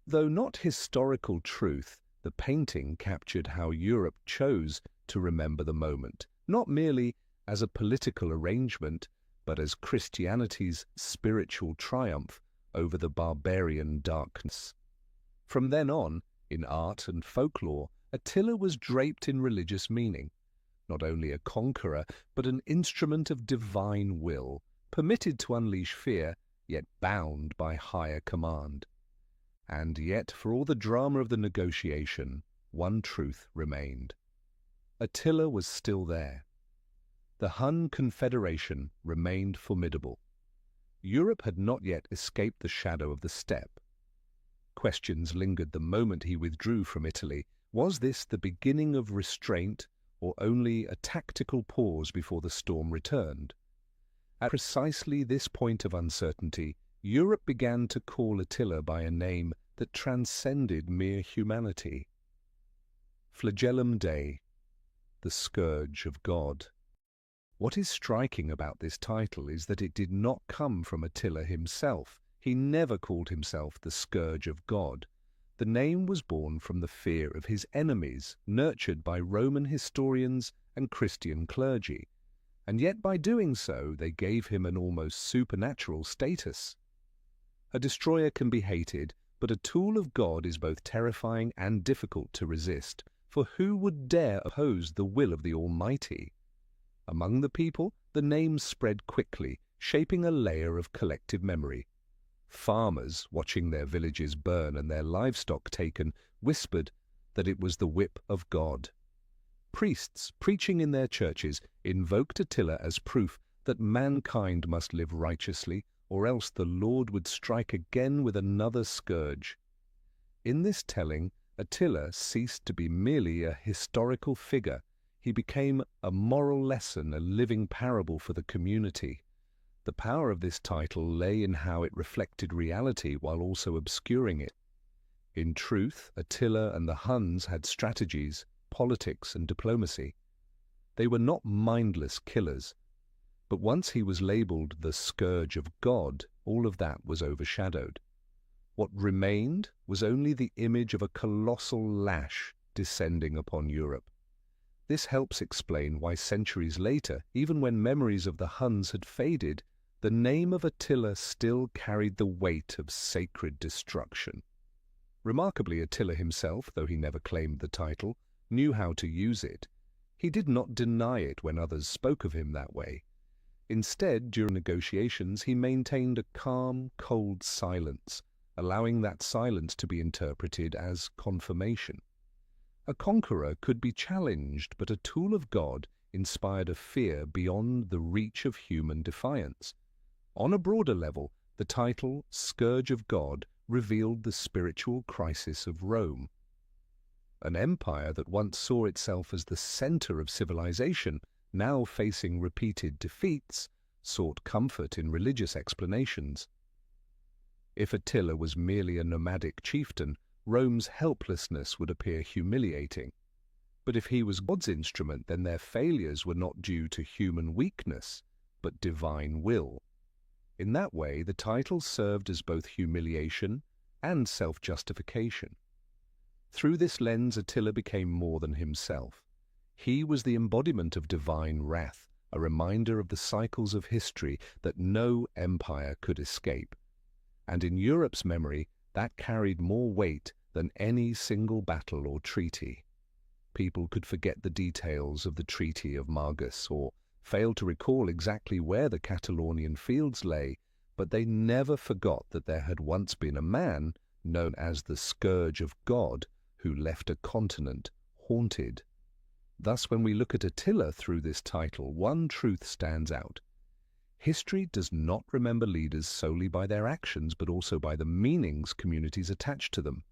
Speaker 1: Though not historical truth, the painting captured how Europe chose to remember the moment, not merely as a political arrangement, but as Christianity's spiritual triumph over the barbarian darkness. From then on, in art and folklore, Attila was draped in religious meaning, not only a conqueror, but an instrument of divine will, permitted to unleash fear, yet bound by higher command. And yet, for all the drama of the negotiation, one truth remained. Attila was still there. The Hun Confederation remained formidable. Europe had not yet escaped the shadow of the steppe. Questions lingered the moment he withdrew from Italy. Was this the beginning of restraint, or only a tactical pause before the storm returned? At precisely this point of uncertainty, Europe began to call Attila by a name that transcended mere humanity. Flagellum Dei, the Scourge of God. What is striking about this title is that it did not come from Attila himself. He never called himself the Scourge of God. The name was born from the fear of his enemies, nurtured by Roman historians and Christian clergy, and yet by doing so they gave him an almost supernatural status. A destroyer can be hated, but a tool of God is both terrifying and difficult to resist, for who would dare oppose the will of the Almighty? Among the people, the name spread quickly, shaping a layer of collective memory. Farmers, watching their villages burn and their livestock taken, whispered that it was the whip of God. Priests, preaching in their churches, invoked Attila as proof that mankind must live righteously, or else the Lord would strike again with another scourge. In this telling, Attila ceased to be merely a historical figure. He became a moral lesson, a living parable for the community. The power of this title lay in how it reflected reality while also obscuring it. In truth, Attila and the Huns had strategies, politics, and diplomacy. They were not mindless killers. But once he was labeled the Scourge of God, all of that was overshadowed. What remained was only the image of a colossal lash descending upon Europe. This helps explain why centuries later, even when memories of the Huns had faded, the name of Attila still carried the weight of sacred destruction. Remarkably, Attila himself, though he never claimed the title, knew how to use it. He did not deny it when others spoke of him that way. Instead, during negotiations, he maintained a calm, cold silence, allowing that silence to be interpreted as confirmation. A conqueror could be challenged, but a tool of God inspired a fear beyond the reach of human defiance. On a broader level, the title Scourge of God revealed the spiritual crisis of Rome. An empire that once saw itself as the center of civilization, now facing repeated defeats, sought comfort in religious explanations. If Attila was merely a nomadic chieftain, Rome's helplessness would appear humiliating. But if he was God's instrument, then their failures were not due to human weakness, but divine will. In that way, the title served as both humiliation and self-justification. Through this lens, Attila became more than himself. He was the embodiment of divine wrath, a reminder of the cycles of history that no empire could escape. And in Europe's memory, that carried more weight than any single battle or treaty. People could forget the details of the Treaty of Margus or fail to recall exactly where the Catalonian fields lay, but they never forgot that there had once been a man known as the Scourge of God who left a continent haunted. Thus, when we look at Attila through this title, one truth stands out. History does not remember leaders solely by their actions, but also by the meanings communities attach to them.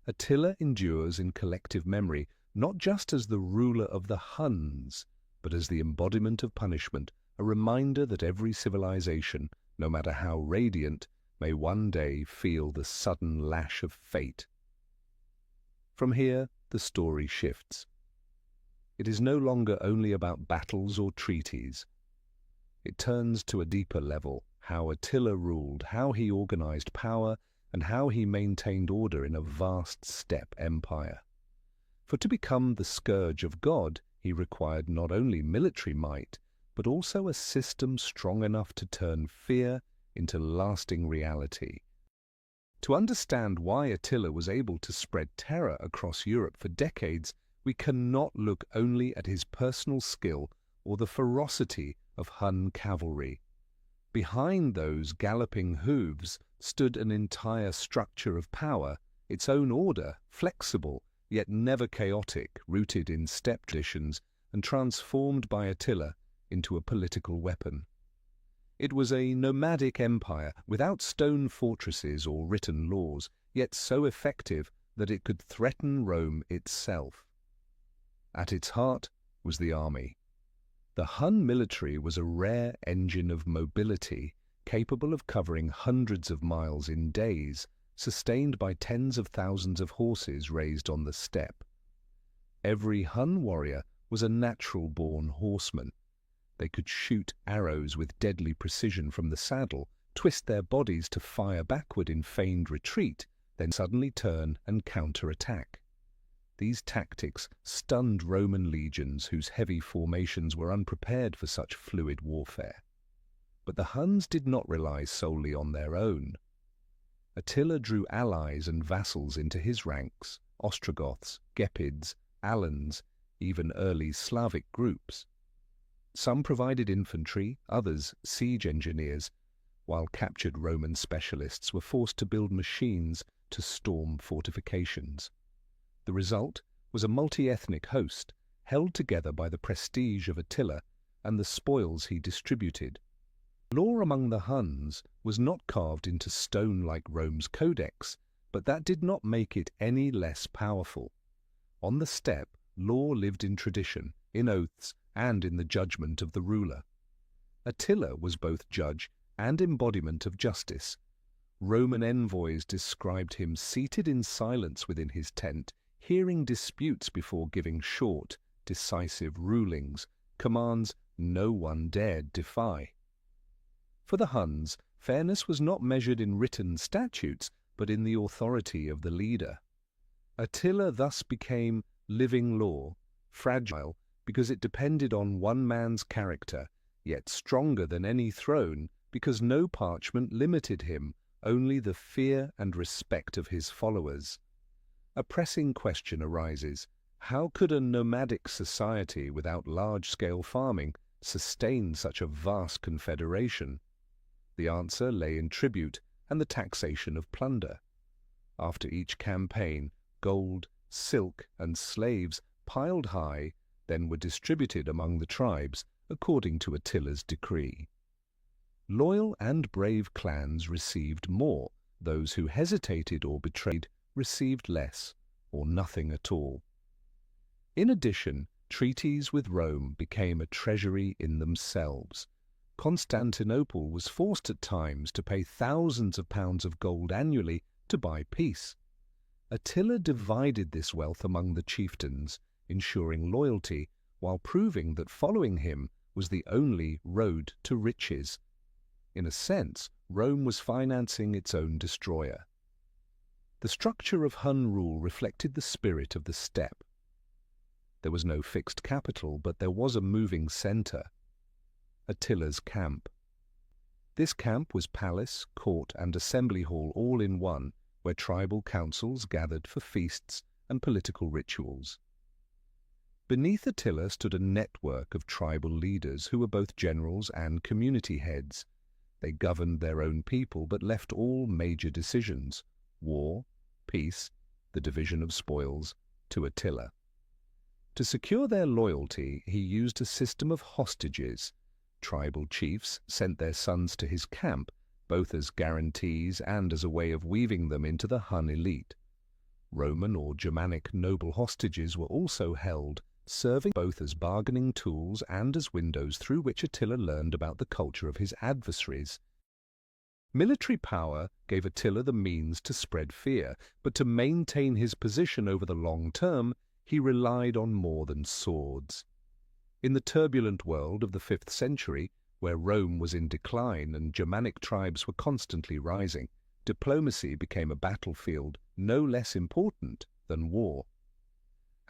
Speaker 1: Attila endures in collective memory, not just as the ruler of the Huns, but as the embodiment of punishment, a reminder that every civilization, no matter how radiant, may one day feel the sudden lash of fate. From here, the story shifts. It is no longer only about battles or treaties. It turns to a deeper level, how Attila ruled, how he organized power, and how he maintained order in a vast steppe empire. For to become the scourge of God, he required not only military might, but also a system strong enough to turn fear into lasting reality. To understand why Attila was able to spread terror across Europe for decades, we cannot look only at his personal skill or the ferocity of Hun cavalry. Behind those galloping hooves stood an entire structure of power, its own order, flexible, yet never chaotic, rooted in steppe traditions and transformed by Attila into a political weapon. It was a nomadic empire without stone fortresses or written laws, yet so effective that it could threaten Rome itself. At its heart was the army. The Hun military was a rare engine of mobility, capable of covering hundreds of miles in days, sustained by tens of thousands of horses raised on the steppe. Every Hun warrior was a natural-born horseman. They could shoot arrows with deadly precision from the saddle, twist their bodies to fire backward in feigned retreat, then suddenly turn and counter-attack. These tactics stunned Roman legions whose heavy formations were unprepared for such fluid warfare. But the Huns did not rely solely on their own. Attila drew allies and vassals into his ranks, Ostrogoths, Gepids, Alans, even early Slavic groups. Some provided infantry, others siege engineers, while captured Roman specialists were forced to build machines to storm fortifications. The result was a multi-ethnic host, held together by the prestige of Attila and the spoils he distributed. Law among the Huns was not carved into stone like Rome's codex, but that did not make it any less powerful. On the steppe, law lived in tradition, in oaths, and in the judgment of the ruler. Attila was both judge and embodiment of justice. Roman envoys described him seated in silence within his tent, hearing disputes before giving short, decisive rulings, commands no one dared defy. For the Huns, fairness was not measured in written statutes, but in the authority of the leader. Attila thus became living law, fragile because it depended on one man's character, yet stronger than any throne because no parchment limited him, only the fear and respect of his followers. A pressing question arises: how could a nomadic society without large-scale farming sustain such a vast confederation? The answer lay in tribute and the taxation of plunder. After each campaign, gold, silk, and slaves piled high then were distributed among the tribes according to Attila's decree. Loyal and brave clans received more, those who hesitated or betrayed received less, or nothing at all. In addition, treaties with Rome became a treasury in themselves. Constantinople was forced at times to pay thousands of pounds of gold annually to buy peace. Attila divided this wealth among the chieftains, ensuring loyalty, while proving that following him was the only road to riches. In a sense, Rome was financing its own destroyer. The structure of Hun rule reflected the spirit of the steppe. There was no fixed capital, but there was a moving center: Attila's camp. This camp was palace, court, and assembly hall all in one, where tribal councils gathered for feasts and political rituals. Beneath Attila stood a network of tribal leaders who were both generals and community heads. They governed their own people but left all major decisions, war, peace, the division of spoils, to Attila. To secure their loyalty, he used a system of hostages. Tribal chiefs sent their sons to his camp, both as guarantees and as a way of weaving them into the Hun elite. Roman or Germanic noble hostages were also held, serving both as bargaining tools and as windows through which Attila learned about the culture of his adversaries. Military power gave Attila the means to spread fear, but to maintain his position over the long term, he relied on more than swords. In the turbulent world of the 5th century, where Rome was in decline and Germanic tribes were constantly rising, diplomacy became a battlefield no less important than war.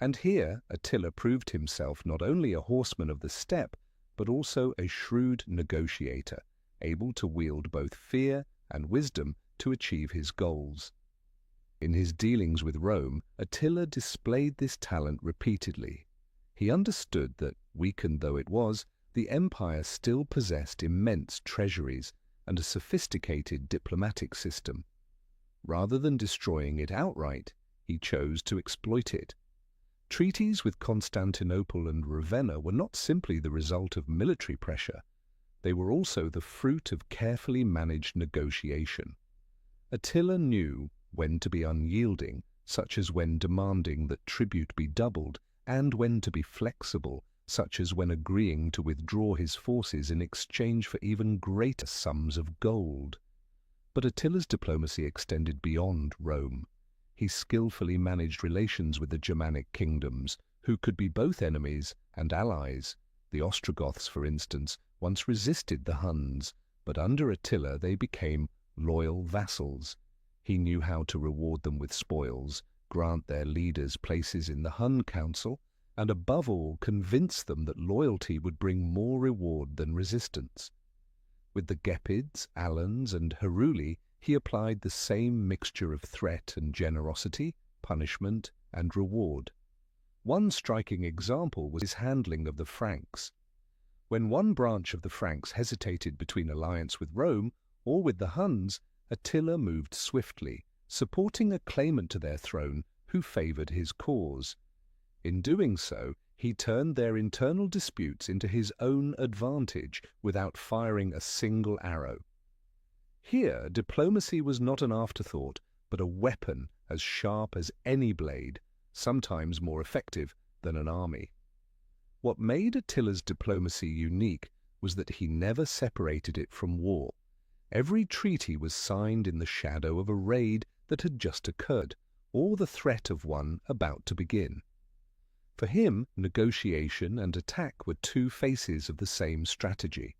Speaker 1: And here Attila proved himself not only a horseman of the steppe, but also a shrewd negotiator, able to wield both fear and wisdom to achieve his goals. In his dealings with Rome, Attila displayed this talent repeatedly. He understood that, weakened though it was, the empire still possessed immense treasuries and a sophisticated diplomatic system. Rather than destroying it outright, he chose to exploit it. Treaties with Constantinople and Ravenna were not simply the result of military pressure. They were also the fruit of carefully managed negotiation. Attila knew when to be unyielding, such as when demanding that tribute be doubled, and when to be flexible, such as when agreeing to withdraw his forces in exchange for even greater sums of gold. But Attila's diplomacy extended beyond Rome. He skillfully managed relations with the Germanic kingdoms, who could be both enemies and allies. The Ostrogoths, for instance, once resisted the Huns, but under Attila they became loyal vassals. He knew how to reward them with spoils, grant their leaders places in the Hun council, and above all convince them that loyalty would bring more reward than resistance. With the Gepids, Alans, and Heruli, he applied the same mixture of threat and generosity, punishment and reward. One striking example was his handling of the Franks. When one branch of the Franks hesitated between alliance with Rome or with the Huns, Attila moved swiftly, supporting a claimant to their throne who favored his cause. In doing so, he turned their internal disputes into his own advantage without firing a single arrow. Here, diplomacy was not an afterthought, but a weapon as sharp as any blade, sometimes more effective than an army. What made Attila's diplomacy unique was that he never separated it from war. Every treaty was signed in the shadow of a raid that had just occurred, or the threat of one about to begin. For him, negotiation and attack were two faces of the same strategy.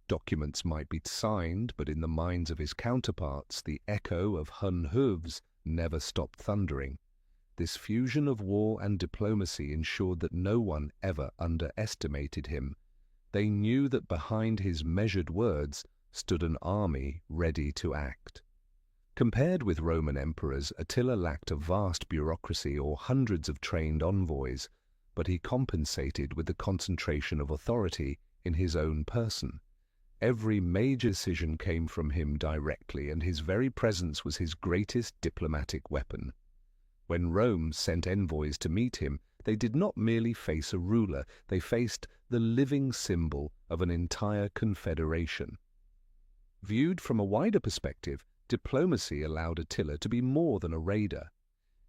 Speaker 1: Documents might be signed, but in the minds of his counterparts, the echo of Hun hooves never stopped thundering. This fusion of war and diplomacy ensured that no one ever underestimated him. They knew that behind his measured words stood an army ready to act. Compared with Roman emperors, Attila lacked a vast bureaucracy or hundreds of trained envoys, but he compensated with the concentration of authority in his own person. Every major decision came from him directly, and his very presence was his greatest diplomatic weapon. When Rome sent envoys to meet him, they did not merely face a ruler, they faced the living symbol of an entire confederation. Viewed from a wider perspective, diplomacy allowed Attila to be more than a raider.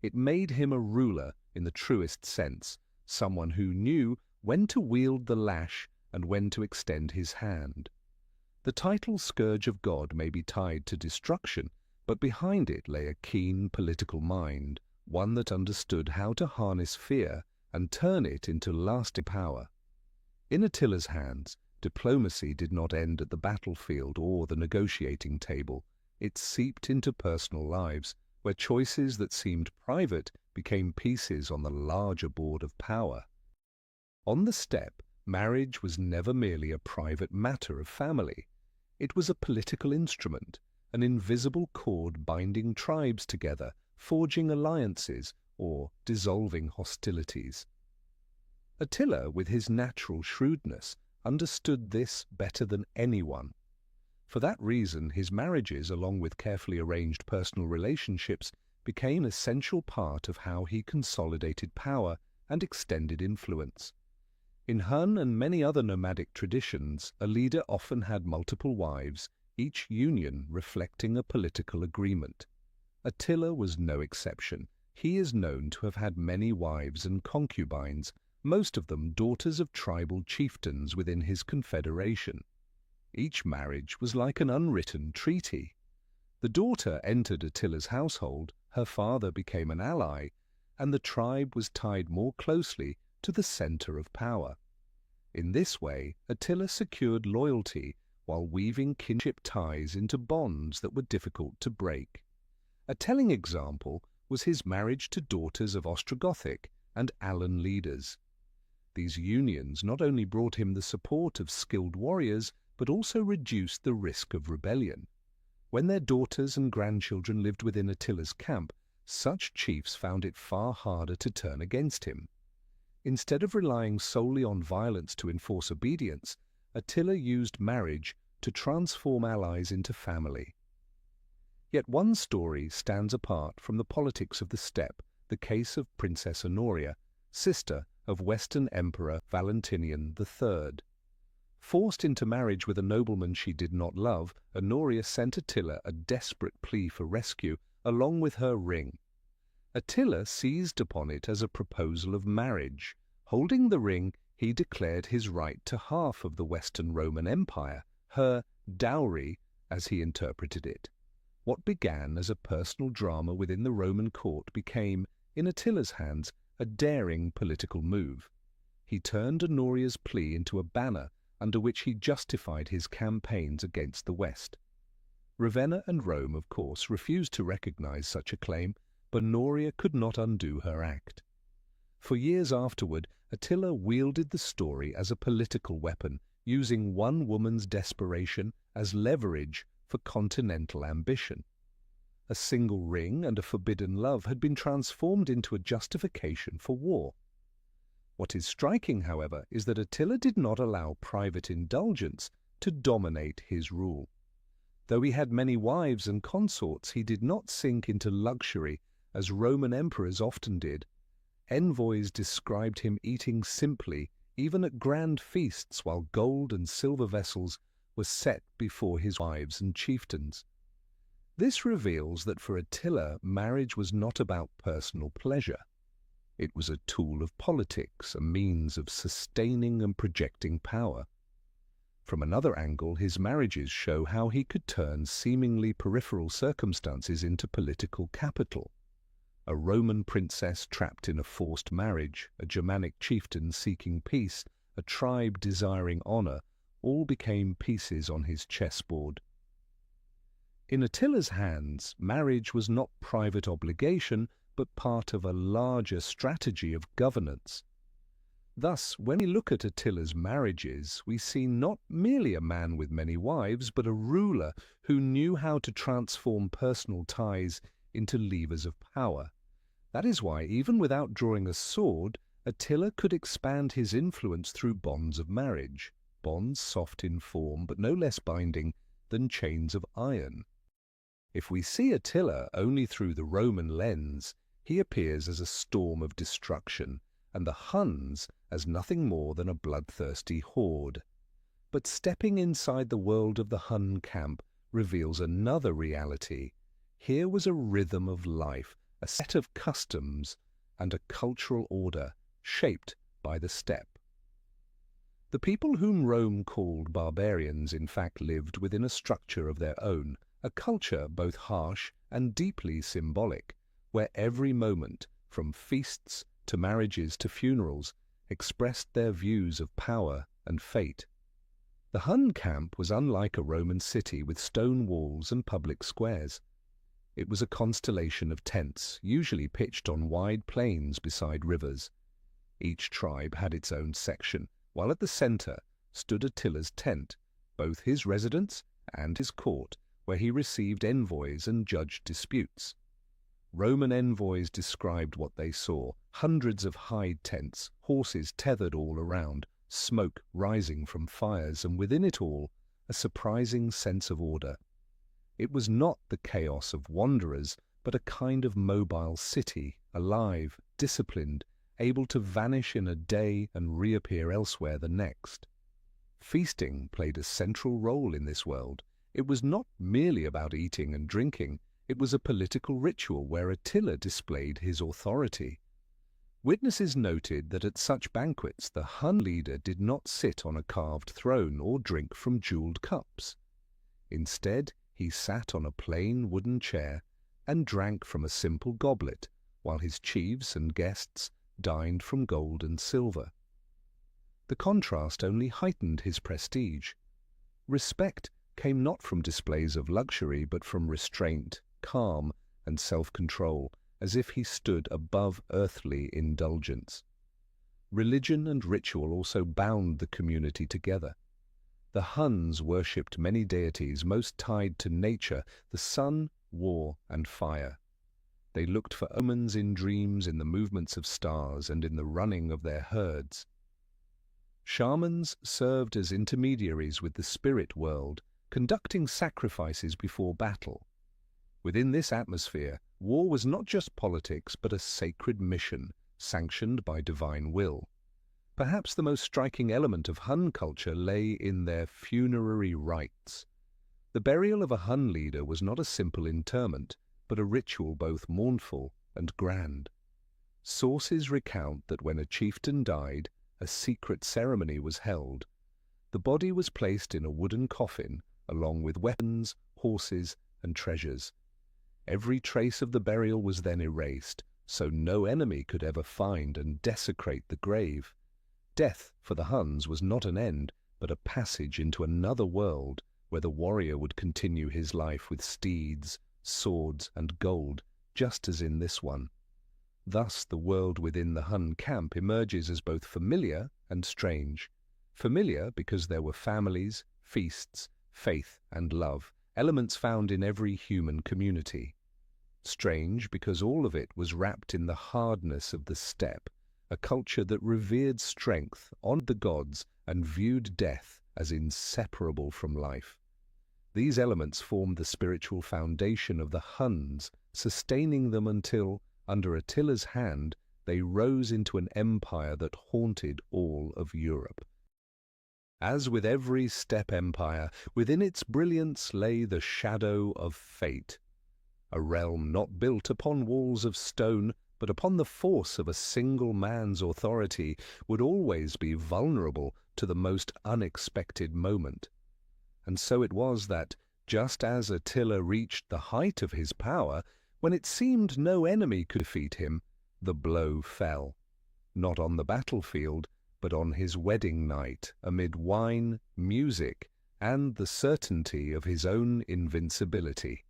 Speaker 1: It made him a ruler in the truest sense, someone who knew when to wield the lash and when to extend his hand. The title Scourge of God may be tied to destruction, but behind it lay a keen political mind, one that understood how to harness fear and turn it into lasting power. In Attila's hands, diplomacy did not end at the battlefield or the negotiating table. It seeped into personal lives, where choices that seemed private became pieces on the larger board of power. On the steppe, marriage was never merely a private matter of family. It was a political instrument, an invisible cord binding tribes together, forging alliances or dissolving hostilities. Attila, with his natural shrewdness, understood this better than anyone. For that reason, his marriages, along with carefully arranged personal relationships, became an essential part of how he consolidated power and extended influence. In Hun and many other nomadic traditions, a leader often had multiple wives, each union reflecting a political agreement. Attila was no exception. He is known to have had many wives and concubines, most of them daughters of tribal chieftains within his confederation. Each marriage was like an unwritten treaty. The daughter entered Attila's household, her father became an ally, and the tribe was tied more closely to the center of power. In this way, Attila secured loyalty while weaving kinship ties into bonds that were difficult to break. A telling example was his marriage to daughters of Ostrogothic and Alan leaders. These unions not only brought him the support of skilled warriors, but also reduced the risk of rebellion. When their daughters and grandchildren lived within Attila's camp, such chiefs found it far harder to turn against him. Instead of relying solely on violence to enforce obedience, Attila used marriage to transform allies into family. Yet one story stands apart from the politics of the steppe, the case of Princess Honoria, sister of Western Emperor Valentinian III. Forced into marriage with a nobleman she did not love, Honoria sent Attila a desperate plea for rescue, along with her ring. Attila seized upon it as a proposal of marriage. Holding the ring, he declared his right to half of the Western Roman Empire, her dowry, as he interpreted it. What began as a personal drama within the Roman court became, in Attila's hands, a daring political move. He turned Honoria's plea into a banner under which he justified his campaigns against the West. Ravenna and Rome, of course, refused to recognize such a claim, but Honoria could not undo her act. For years afterward, Attila wielded the story as a political weapon, using one woman's desperation as leverage for continental ambition. A single ring and a forbidden love had been transformed into a justification for war. What is striking, however, is that Attila did not allow private indulgence to dominate his rule. Though he had many wives and consorts, he did not sink into luxury as Roman emperors often did. Envoys described him eating simply, even at grand feasts, while gold and silver vessels were set before his wives and chieftains. This reveals that for Attila, marriage was not about personal pleasure. It was a tool of politics, a means of sustaining and projecting power. From another angle, his marriages show how he could turn seemingly peripheral circumstances into political capital. A Roman princess trapped in a forced marriage, a Germanic chieftain seeking peace, a tribe desiring honor, all became pieces on his chessboard. In Attila's hands, marriage was not private obligation, but part of a larger strategy of governance. Thus, when we look at Attila's marriages, we see not merely a man with many wives, but a ruler who knew how to transform personal ties into levers of power. That is why, even without drawing a sword, Attila could expand his influence through bonds of marriage, bonds soft in form but no less binding than chains of iron. If we see Attila only through the Roman lens, he appears as a storm of destruction, and the Huns as nothing more than a bloodthirsty horde. But stepping inside the world of the Hun camp reveals another reality. Here was a rhythm of life, a set of customs, and a cultural order shaped by the steppe. The people whom Rome called barbarians in fact lived within a structure of their own, a culture both harsh and deeply symbolic, where every moment, from feasts to marriages to funerals, expressed their views of power and fate. The Hun camp was unlike a Roman city with stone walls and public squares. It was a constellation of tents, usually pitched on wide plains beside rivers. Each tribe had its own section, while at the center stood Attila's tent, both his residence and his court, where he received envoys and judged disputes. Roman envoys described what they saw: hundreds of hide tents, horses tethered all around, smoke rising from fires, and within it all, a surprising sense of order. It was not the chaos of wanderers, but a kind of mobile city, alive, disciplined, able to vanish in a day and reappear elsewhere the next. Feasting played a central role in this world. It was not merely about eating and drinking, it was a political ritual where Attila displayed his authority. Witnesses noted that at such banquets the Hun leader did not sit on a carved throne or drink from jeweled cups. Instead, he sat on a plain wooden chair and drank from a simple goblet, while his chiefs and guests dined from gold and silver. The contrast only heightened his prestige. Respect came not from displays of luxury, but from restraint, calm, and self-control, as if he stood above earthly indulgence. Religion and ritual also bound the community together. The Huns worshipped many deities most tied to nature, the sun, war, and fire. They looked for omens in dreams, in the movements of stars, and in the running of their herds. Shamans served as intermediaries with the spirit world, conducting sacrifices before battle. Within this atmosphere, war was not just politics but a sacred mission, sanctioned by divine will. Perhaps the most striking element of Hun culture lay in their funerary rites. The burial of a Hun leader was not a simple interment, but a ritual both mournful and grand. Sources recount that when a chieftain died, a secret ceremony was held. The body was placed in a wooden coffin, along with weapons, horses, and treasures. Every trace of the burial was then erased, so no enemy could ever find and desecrate the grave. Death, for the Huns, was not an end, but a passage into another world, where the warrior would continue his life with steeds, swords, and gold, just as in this one. Thus the world within the Hun camp emerges as both familiar and strange. Familiar because there were families, feasts, faith, and love, elements found in every human community. Strange because all of it was wrapped in the hardness of the steppe, a culture that revered strength, honored the gods, and viewed death as inseparable from life. These elements formed the spiritual foundation of the Huns, sustaining them until, under Attila's hand, they rose into an empire that haunted all of Europe. As with every steppe empire, within its brilliance lay the shadow of fate. A realm not built upon walls of stone, but upon the force of a single man's authority, would always be vulnerable to the most unexpected moment. And so it was that, just as Attila reached the height of his power, when it seemed no enemy could defeat him, the blow fell. Not on the battlefield, but on his wedding night, amid wine, music, and the certainty of his own invincibility.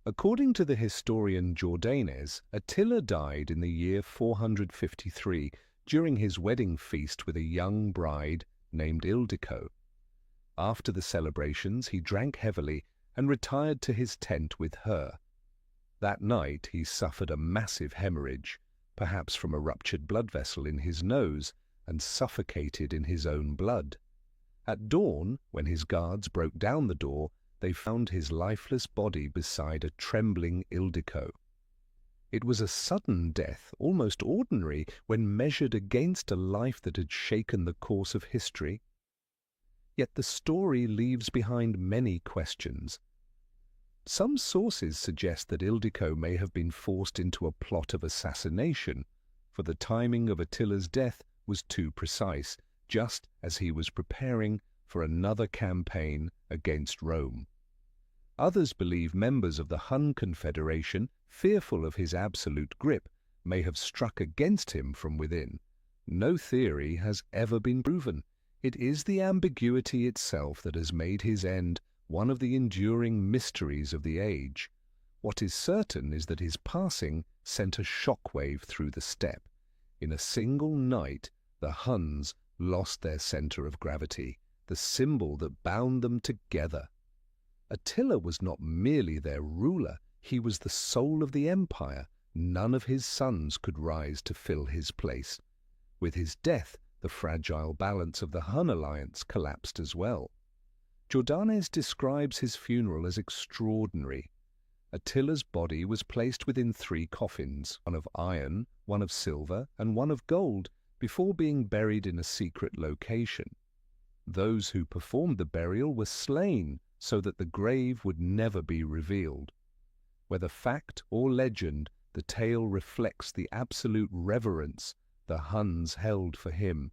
Speaker 1: According to the historian Jordanes, Attila died in the year 453 during his wedding feast with a young bride named Ildiko. After the celebrations, he drank heavily and retired to his tent with her. That night he suffered a massive hemorrhage, perhaps from a ruptured blood vessel in his nose, and suffocated in his own blood. At dawn, when his guards broke down the door, they found his lifeless body beside a trembling Ildiko. It was a sudden death, almost ordinary, when measured against a life that had shaken the course of history. Yet the story leaves behind many questions. Some sources suggest that Ildiko may have been forced into a plot of assassination, for the timing of Attila's death was too precise, just as he was preparing for another campaign against Rome. Others believe members of the Hun Confederation, fearful of his absolute grip, may have struck against him from within. No theory has ever been proven. It is the ambiguity itself that has made his end one of the enduring mysteries of the age. What is certain is that his passing sent a shockwave through the steppe. In a single night, the Huns lost their center of gravity, the symbol that bound them together. Attila was not merely their ruler, he was the soul of the empire. None of his sons could rise to fill his place. With his death, the fragile balance of the Hun alliance collapsed as well. Jordanes describes his funeral as extraordinary. Attila's body was placed within 3 coffins, one of iron, one of silver, and one of gold, before being buried in a secret location. Those who performed the burial were slain so that the grave would never be revealed. Whether fact or legend, the tale reflects the absolute reverence the Huns held for him.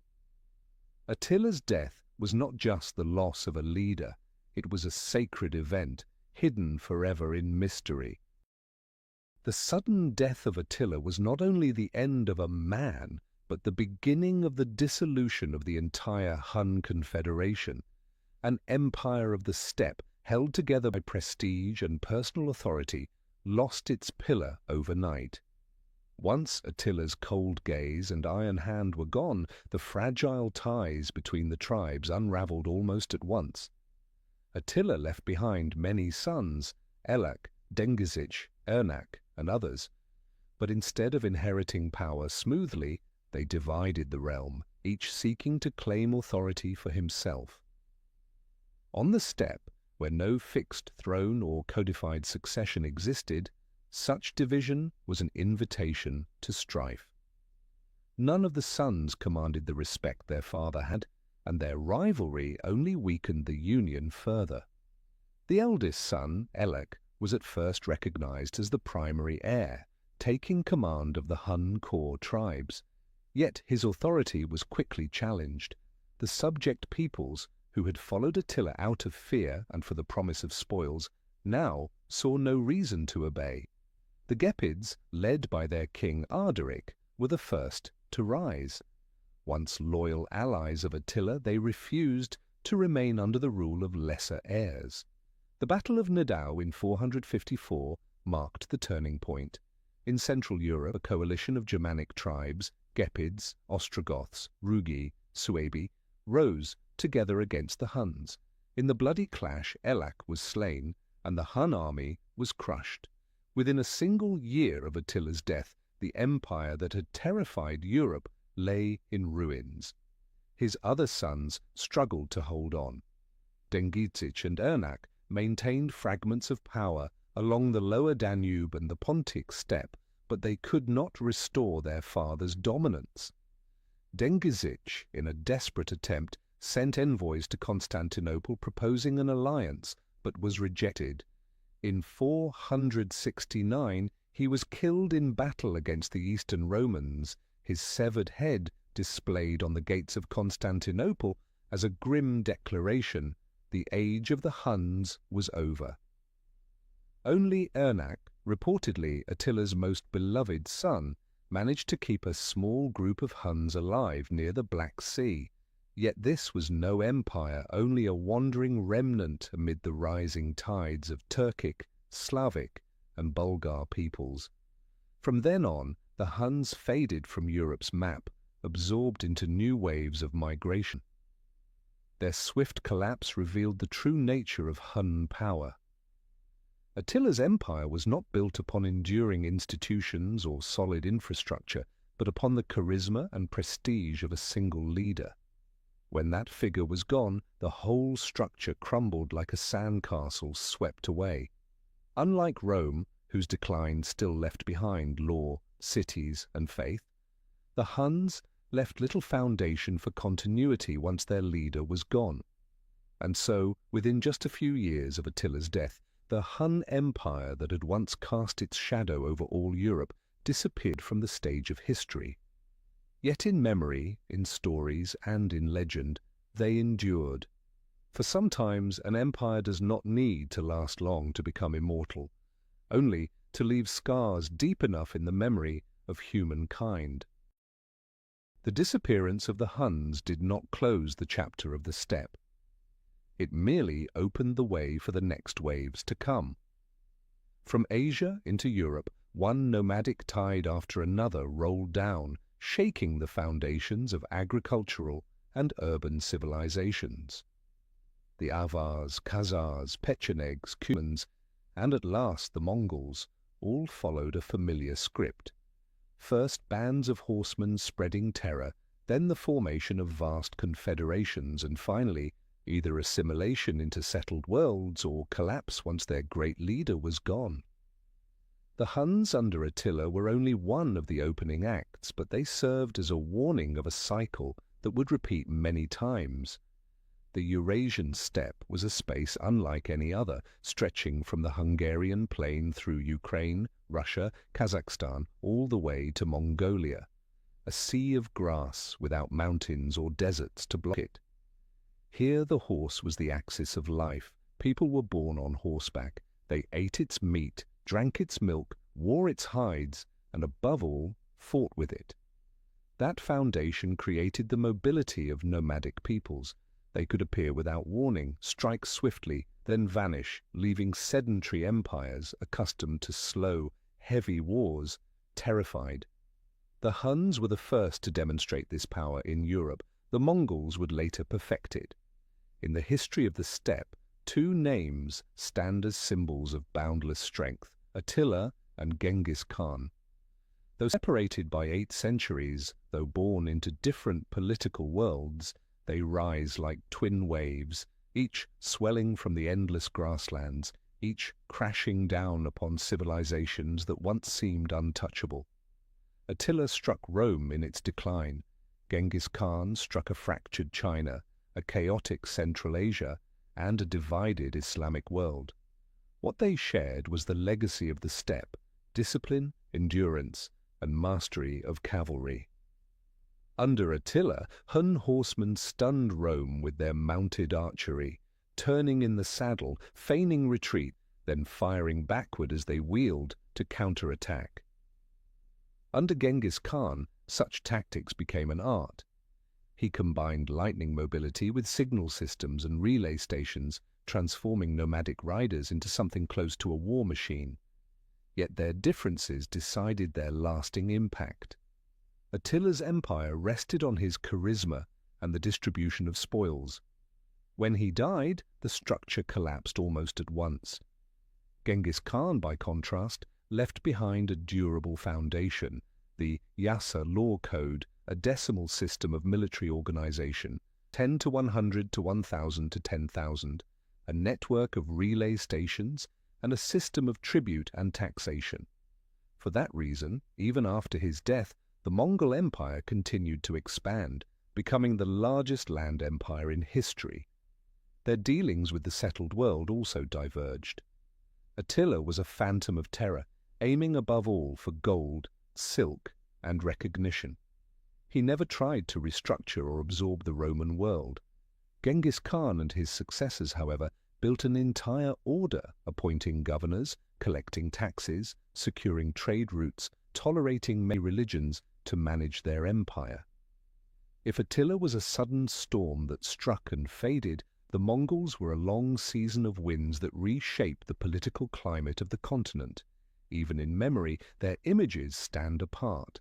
Speaker 1: Attila's death was not just the loss of a leader, it was a sacred event, hidden forever in mystery. The sudden death of Attila was not only the end of a man, but the beginning of the dissolution of the entire Hun confederation. An empire of the steppe, held together by prestige and personal authority, lost its pillar overnight. Once Attila's cold gaze and iron hand were gone, the fragile ties between the tribes unraveled almost at once. Attila left behind many sons, Elak, Dengizich, Ernak, and others. But instead of inheriting power smoothly, they divided the realm, each seeking to claim authority for himself. On the steppe, where no fixed throne or codified succession existed, such division was an invitation to strife. None of the sons commanded the respect their father had, and their rivalry only weakened the union further. The eldest son, Elek, was at first recognized as the primary heir, taking command of the Hun core tribes. Yet his authority was quickly challenged. The subject peoples, who had followed Attila out of fear and for the promise of spoils, now saw no reason to obey. The Gepids, led by their king Ardaric, were the first to rise. Once loyal allies of Attila, they refused to remain under the rule of lesser heirs. The Battle of Nidau in 454 marked the turning point. In Central Europe, a coalition of Germanic tribes, Gepids, Ostrogoths, Rugi, Suebi, rose together against the Huns. In the bloody clash, Elak was slain, and the Hun army was crushed. Within a single year of Attila's death, the empire that had terrified Europe lay in ruins. His other sons struggled to hold on. Dengizich and Ernak maintained fragments of power along the lower Danube and the Pontic steppe, but they could not restore their father's dominance. Dengizich, in a desperate attempt, sent envoys to Constantinople proposing an alliance, but was rejected. In 469, he was killed in battle against the Eastern Romans, his severed head displayed on the gates of Constantinople as a grim declaration: the age of the Huns was over. Only Ernak, reportedly Attila's most beloved son, managed to keep a small group of Huns alive near the Black Sea. Yet this was no empire, only a wandering remnant amid the rising tides of Turkic, Slavic, and Bulgar peoples. From then on, the Huns faded from Europe's map, absorbed into new waves of migration. Their swift collapse revealed the true nature of Hun power. Attila's empire was not built upon enduring institutions or solid infrastructure, but upon the charisma and prestige of a single leader. When that figure was gone, the whole structure crumbled like a sandcastle swept away. Unlike Rome, whose decline still left behind law, cities, and faith, the Huns left little foundation for continuity once their leader was gone. And so, within just a few years of Attila's death, the Hun Empire that had once cast its shadow over all Europe disappeared from the stage of history. Yet in memory, in stories, and in legend, they endured. For sometimes an empire does not need to last long to become immortal, only to leave scars deep enough in the memory of humankind. The disappearance of the Huns did not close the chapter of the steppe. It merely opened the way for the next waves to come. From Asia into Europe, one nomadic tide after another rolled down, shaking the foundations of agricultural and urban civilizations. The Avars, Khazars, Pechenegs, Cumans, and at last the Mongols all followed a familiar script. First bands of horsemen spreading terror, then the formation of vast confederations, and finally either assimilation into settled worlds or collapse once their great leader was gone. The Huns under Attila were only one of the opening acts, but they served as a warning of a cycle that would repeat many times. The Eurasian steppe was a space unlike any other, stretching from the Hungarian plain through Ukraine, Russia, Kazakhstan, all the way to Mongolia. A sea of grass without mountains or deserts to block it. Here the horse was the axis of life. People were born on horseback. They ate its meat, drank its milk, wore its hides, and above all, fought with it. That foundation created the mobility of nomadic peoples. They could appear without warning, strike swiftly, then vanish, leaving sedentary empires accustomed to slow, heavy wars, terrified. The Huns were the first to demonstrate this power in Europe. The Mongols would later perfect it. In the history of the steppe, two names stand as symbols of boundless strength: Attila and Genghis Khan. Though separated by 8 centuries, though born into different political worlds, they rise like twin waves, each swelling from the endless grasslands, each crashing down upon civilizations that once seemed untouchable. Attila struck Rome in its decline. Genghis Khan struck a fractured China, a chaotic Central Asia, and a divided Islamic world. What they shared was the legacy of the steppe: discipline, endurance, and mastery of cavalry. Under Attila, Hun horsemen stunned Rome with their mounted archery, turning in the saddle, feigning retreat, then firing backward as they wheeled to counterattack. Under Genghis Khan, such tactics became an art. He combined lightning mobility with signal systems and relay stations, transforming nomadic riders into something close to a war machine. Yet their differences decided their lasting impact. Attila's empire rested on his charisma and the distribution of spoils. When he died, the structure collapsed almost at once. Genghis Khan, by contrast, left behind a durable foundation: the Yasa law code, a decimal system of military organization, 10 to 100 to 1,000 to 10,000, a network of relay stations, and a system of tribute and taxation. For that reason, even after his death, the Mongol Empire continued to expand, becoming the largest land empire in history. Their dealings with the settled world also diverged. Attila was a phantom of terror, aiming above all for gold, silk, and recognition. He never tried to restructure or absorb the Roman world. Genghis Khan and his successors, however, built an entire order, appointing governors, collecting taxes, securing trade routes, tolerating many religions to manage their empire. If Attila was a sudden storm that struck and faded, the Mongols were a long season of winds that reshaped the political climate of the continent. Even in memory, their images stand apart.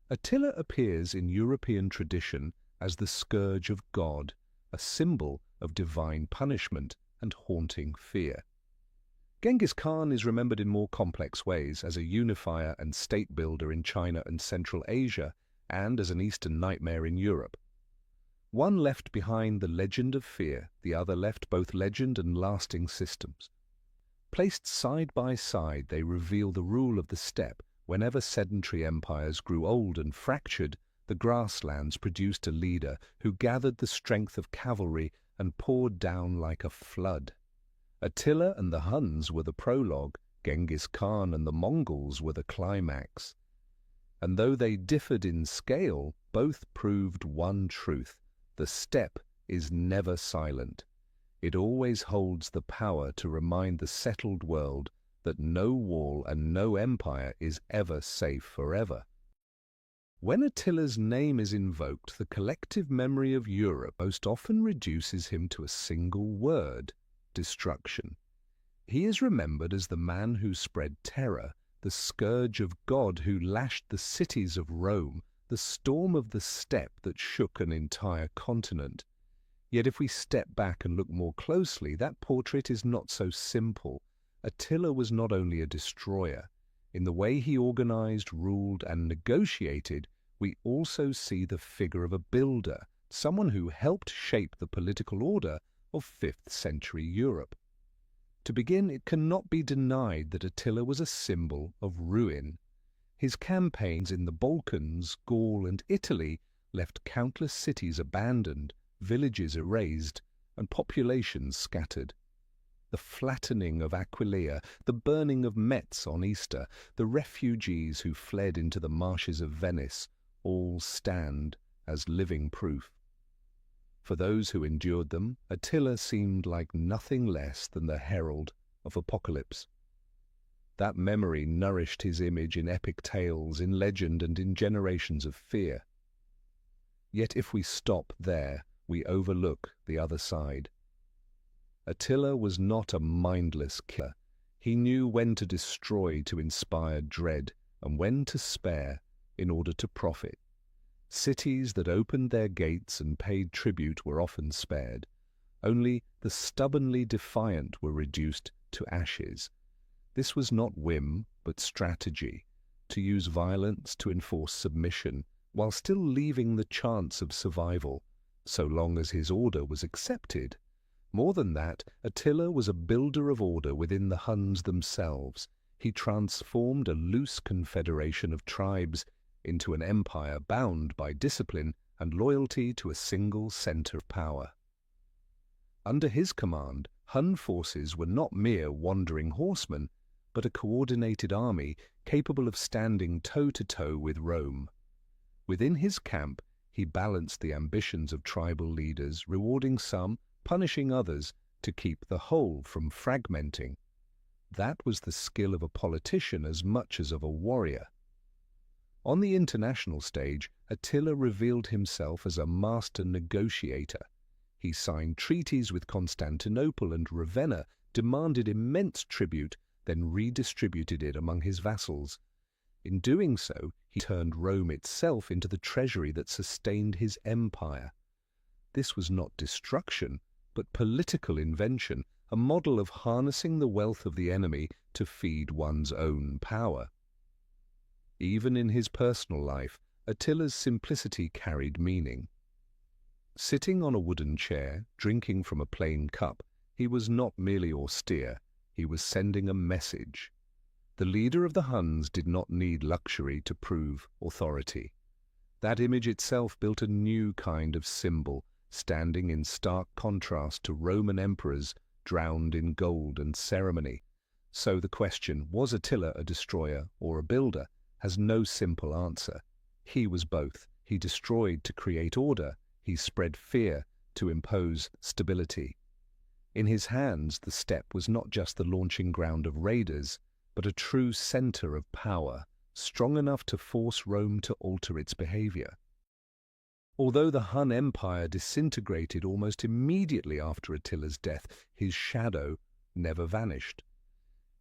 Speaker 1: Attila appears in European tradition as the scourge of God, a symbol of divine punishment and haunting fear. Genghis Khan is remembered in more complex ways, as a unifier and state builder in China and Central Asia, and as an Eastern nightmare in Europe. One left behind the legend of fear, the other left both legend and lasting systems. Placed side by side, they reveal the rule of the steppe. Whenever sedentary empires grew old and fractured, the grasslands produced a leader who gathered the strength of cavalry and poured down like a flood. Attila and the Huns were the prologue, Genghis Khan and the Mongols were the climax. And though they differed in scale, both proved one truth: the steppe is never silent. It always holds the power to remind the settled world that no wall and no empire is ever safe forever. When Attila's name is invoked, the collective memory of Europe most often reduces him to a single word: destruction. He is remembered as the man who spread terror, the scourge of God who lashed the cities of Rome, the storm of the steppe that shook an entire continent. Yet if we step back and look more closely, that portrait is not so simple. Attila was not only a destroyer. In the way he organized, ruled, and negotiated, we also see the figure of a builder, someone who helped shape the political order of 5th century Europe. To begin, it cannot be denied that Attila was a symbol of ruin. His campaigns in the Balkans, Gaul, and Italy left countless cities abandoned, villages erased, and populations scattered. The flattening of Aquileia, the burning of Metz on Easter, the refugees who fled into the marshes of Venice, all stand as living proof. For those who endured them, Attila seemed like nothing less than the herald of apocalypse. That memory nourished his image in epic tales, in legend, and in generations of fear. Yet if we stop there, we overlook the other side. Attila was not a mindless killer. He knew when to destroy to inspire dread, and when to spare in order to profit. Cities that opened their gates and paid tribute were often spared. Only the stubbornly defiant were reduced to ashes. This was not whim, but strategy, to use violence to enforce submission, while still leaving the chance of survival, so long as his order was accepted. More than that, Attila was a builder of order within the Huns themselves. He transformed a loose confederation of tribes into an empire bound by discipline and loyalty to a single center of power. Under his command, Hun forces were not mere wandering horsemen, but a coordinated army capable of standing toe-to-toe with Rome. Within his camp, he balanced the ambitions of tribal leaders, rewarding some, punishing others, to keep the whole from fragmenting. That was the skill of a politician as much as of a warrior. On the international stage, Attila revealed himself as a master negotiator. He signed treaties with Constantinople and Ravenna, demanded immense tribute, then redistributed it among his vassals. In doing so, he turned Rome itself into the treasury that sustained his empire. This was not destruction, but political invention, a model of harnessing the wealth of the enemy to feed one's own power. Even in his personal life, Attila's simplicity carried meaning. Sitting on a wooden chair, drinking from a plain cup, he was not merely austere, he was sending a message. The leader of the Huns did not need luxury to prove authority. That image itself built a new kind of symbol, standing in stark contrast to Roman emperors drowned in gold and ceremony. So the question, was Attila a destroyer or a builder, has no simple answer. He was both. He destroyed to create order. He spread fear to impose stability. In his hands, the steppe was not just the launching ground of raiders, but a true center of power, strong enough to force Rome to alter its behavior. Although the Hun Empire disintegrated almost immediately after Attila's death, his shadow never vanished.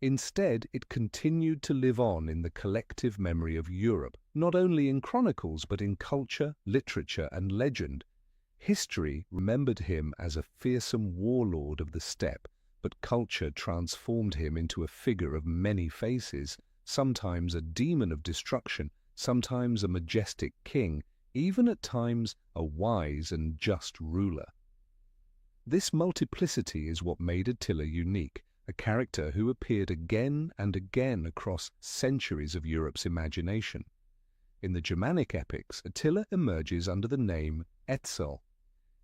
Speaker 1: Instead, it continued to live on in the collective memory of Europe, not only in chronicles but in culture, literature, and legend. History remembered him as a fearsome warlord of the steppe, but culture transformed him into a figure of many faces, sometimes a demon of destruction, sometimes a majestic king, even at times a wise and just ruler. This multiplicity is what made Attila unique, a character who appeared again and again across centuries of Europe's imagination. In the Germanic epics, Attila emerges under the name Etzel.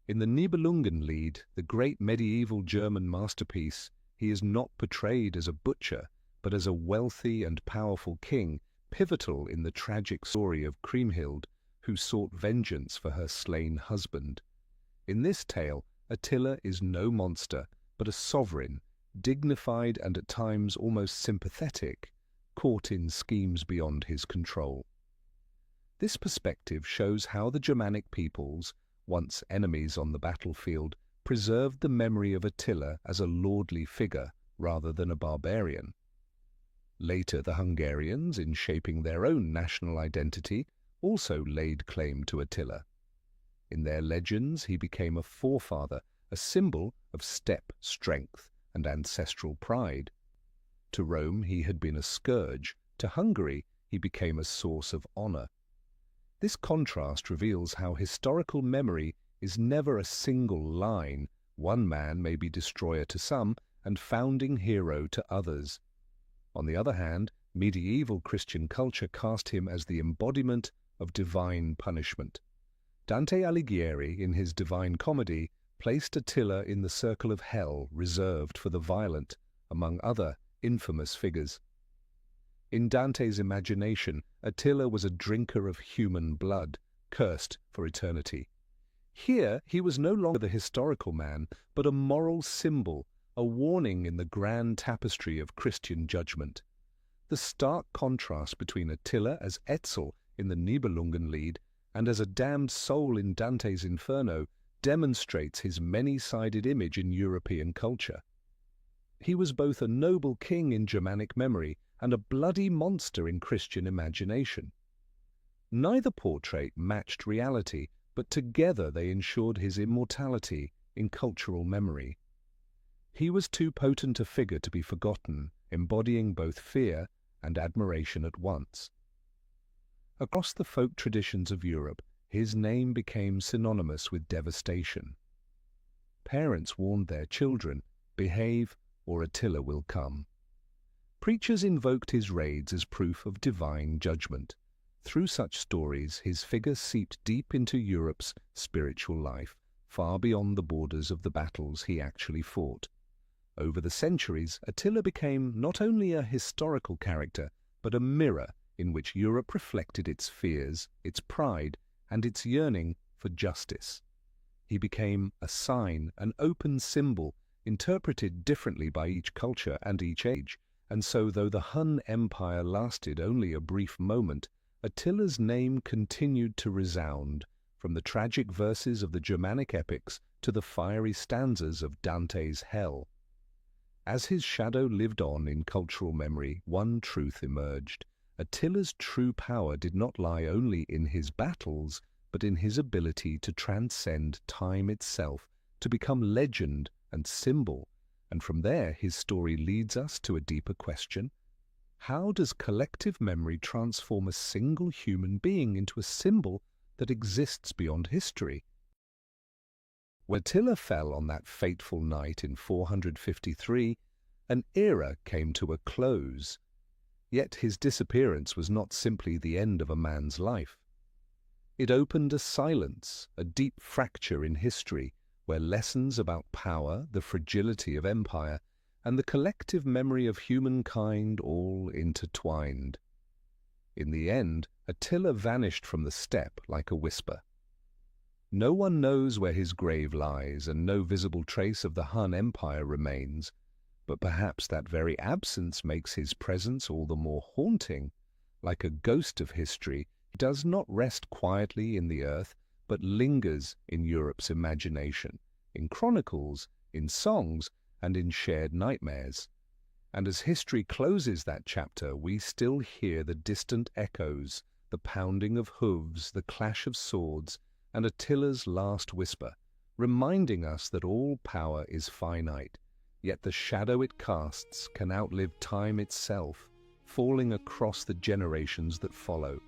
Speaker 1: In the Nibelungenlied, the great medieval German masterpiece, he is not portrayed as a butcher, but as a wealthy and powerful king, pivotal in the tragic story of Kriemhild, who sought vengeance for her slain husband. In this tale, Attila is no monster, but a sovereign, dignified and at times almost sympathetic, caught in schemes beyond his control. This perspective shows how the Germanic peoples, once enemies on the battlefield, preserved the memory of Attila as a lordly figure rather than a barbarian. Later, the Hungarians, in shaping their own national identity, also laid claim to Attila. In their legends, he became a forefather, a symbol of steppe strength and ancestral pride. To Rome, he had been a scourge. To Hungary, he became a source of honor. This contrast reveals how historical memory is never a single line. One man may be destroyer to some, and founding hero to others. On the other hand, medieval Christian culture cast him as the embodiment of divine punishment. Dante Alighieri, in his Divine Comedy, placed Attila in the circle of hell reserved for the violent, among other infamous figures. In Dante's imagination, Attila was a drinker of human blood, cursed for eternity. Here, he was no longer the historical man, but a moral symbol, a warning in the grand tapestry of Christian judgment. The stark contrast between Attila as Etzel in the Nibelungenlied and as a damned soul in Dante's Inferno demonstrates his many-sided image in European culture. He was both a noble king in Germanic memory and a bloody monster in Christian imagination. Neither portrait matched reality, but together they ensured his immortality in cultural memory. He was too potent a figure to be forgotten, embodying both fear and admiration at once. Across the folk traditions of Europe, his name became synonymous with devastation. Parents warned their children, "Behave, or Attila will come." Preachers invoked his raids as proof of divine judgment. Through such stories, his figure seeped deep into Europe's spiritual life, far beyond the borders of the battles he actually fought. Over the centuries, Attila became not only a historical character, but a mirror in which Europe reflected its fears, its pride, and its yearning for justice. He became a sign, an open symbol, interpreted differently by each culture and each age, and so though the Hun Empire lasted only a brief moment, Attila's name continued to resound, from the tragic verses of the Germanic epics to the fiery stanzas of Dante's Hell. As his shadow lived on in cultural memory, one truth emerged. Attila's true power did not lie only in his battles, but in his ability to transcend time itself, to become legend and symbol. And from there, his story leads us to a deeper question. How does collective memory transform a single human being into a symbol that exists beyond history? When Attila fell on that fateful night in 453, an era came to a close. Yet his disappearance was not simply the end of a man's life. It opened a silence, a deep fracture in history, where lessons about power, the fragility of empire, and the collective memory of humankind all intertwined. In the end, Attila vanished from the steppe like a whisper. No one knows where his grave lies, and no visible trace of the Hun Empire remains. But perhaps that very absence makes his presence all the more haunting. Like a ghost of history, he does not rest quietly in the earth, but lingers in Europe's imagination, in chronicles, in songs, and in shared nightmares. And as history closes that chapter, we still hear the distant echoes, the pounding of hooves, the clash of swords, and Attila's last whisper, reminding us that all power is finite, yet the shadow it casts can outlive time itself, falling across the generations that follow.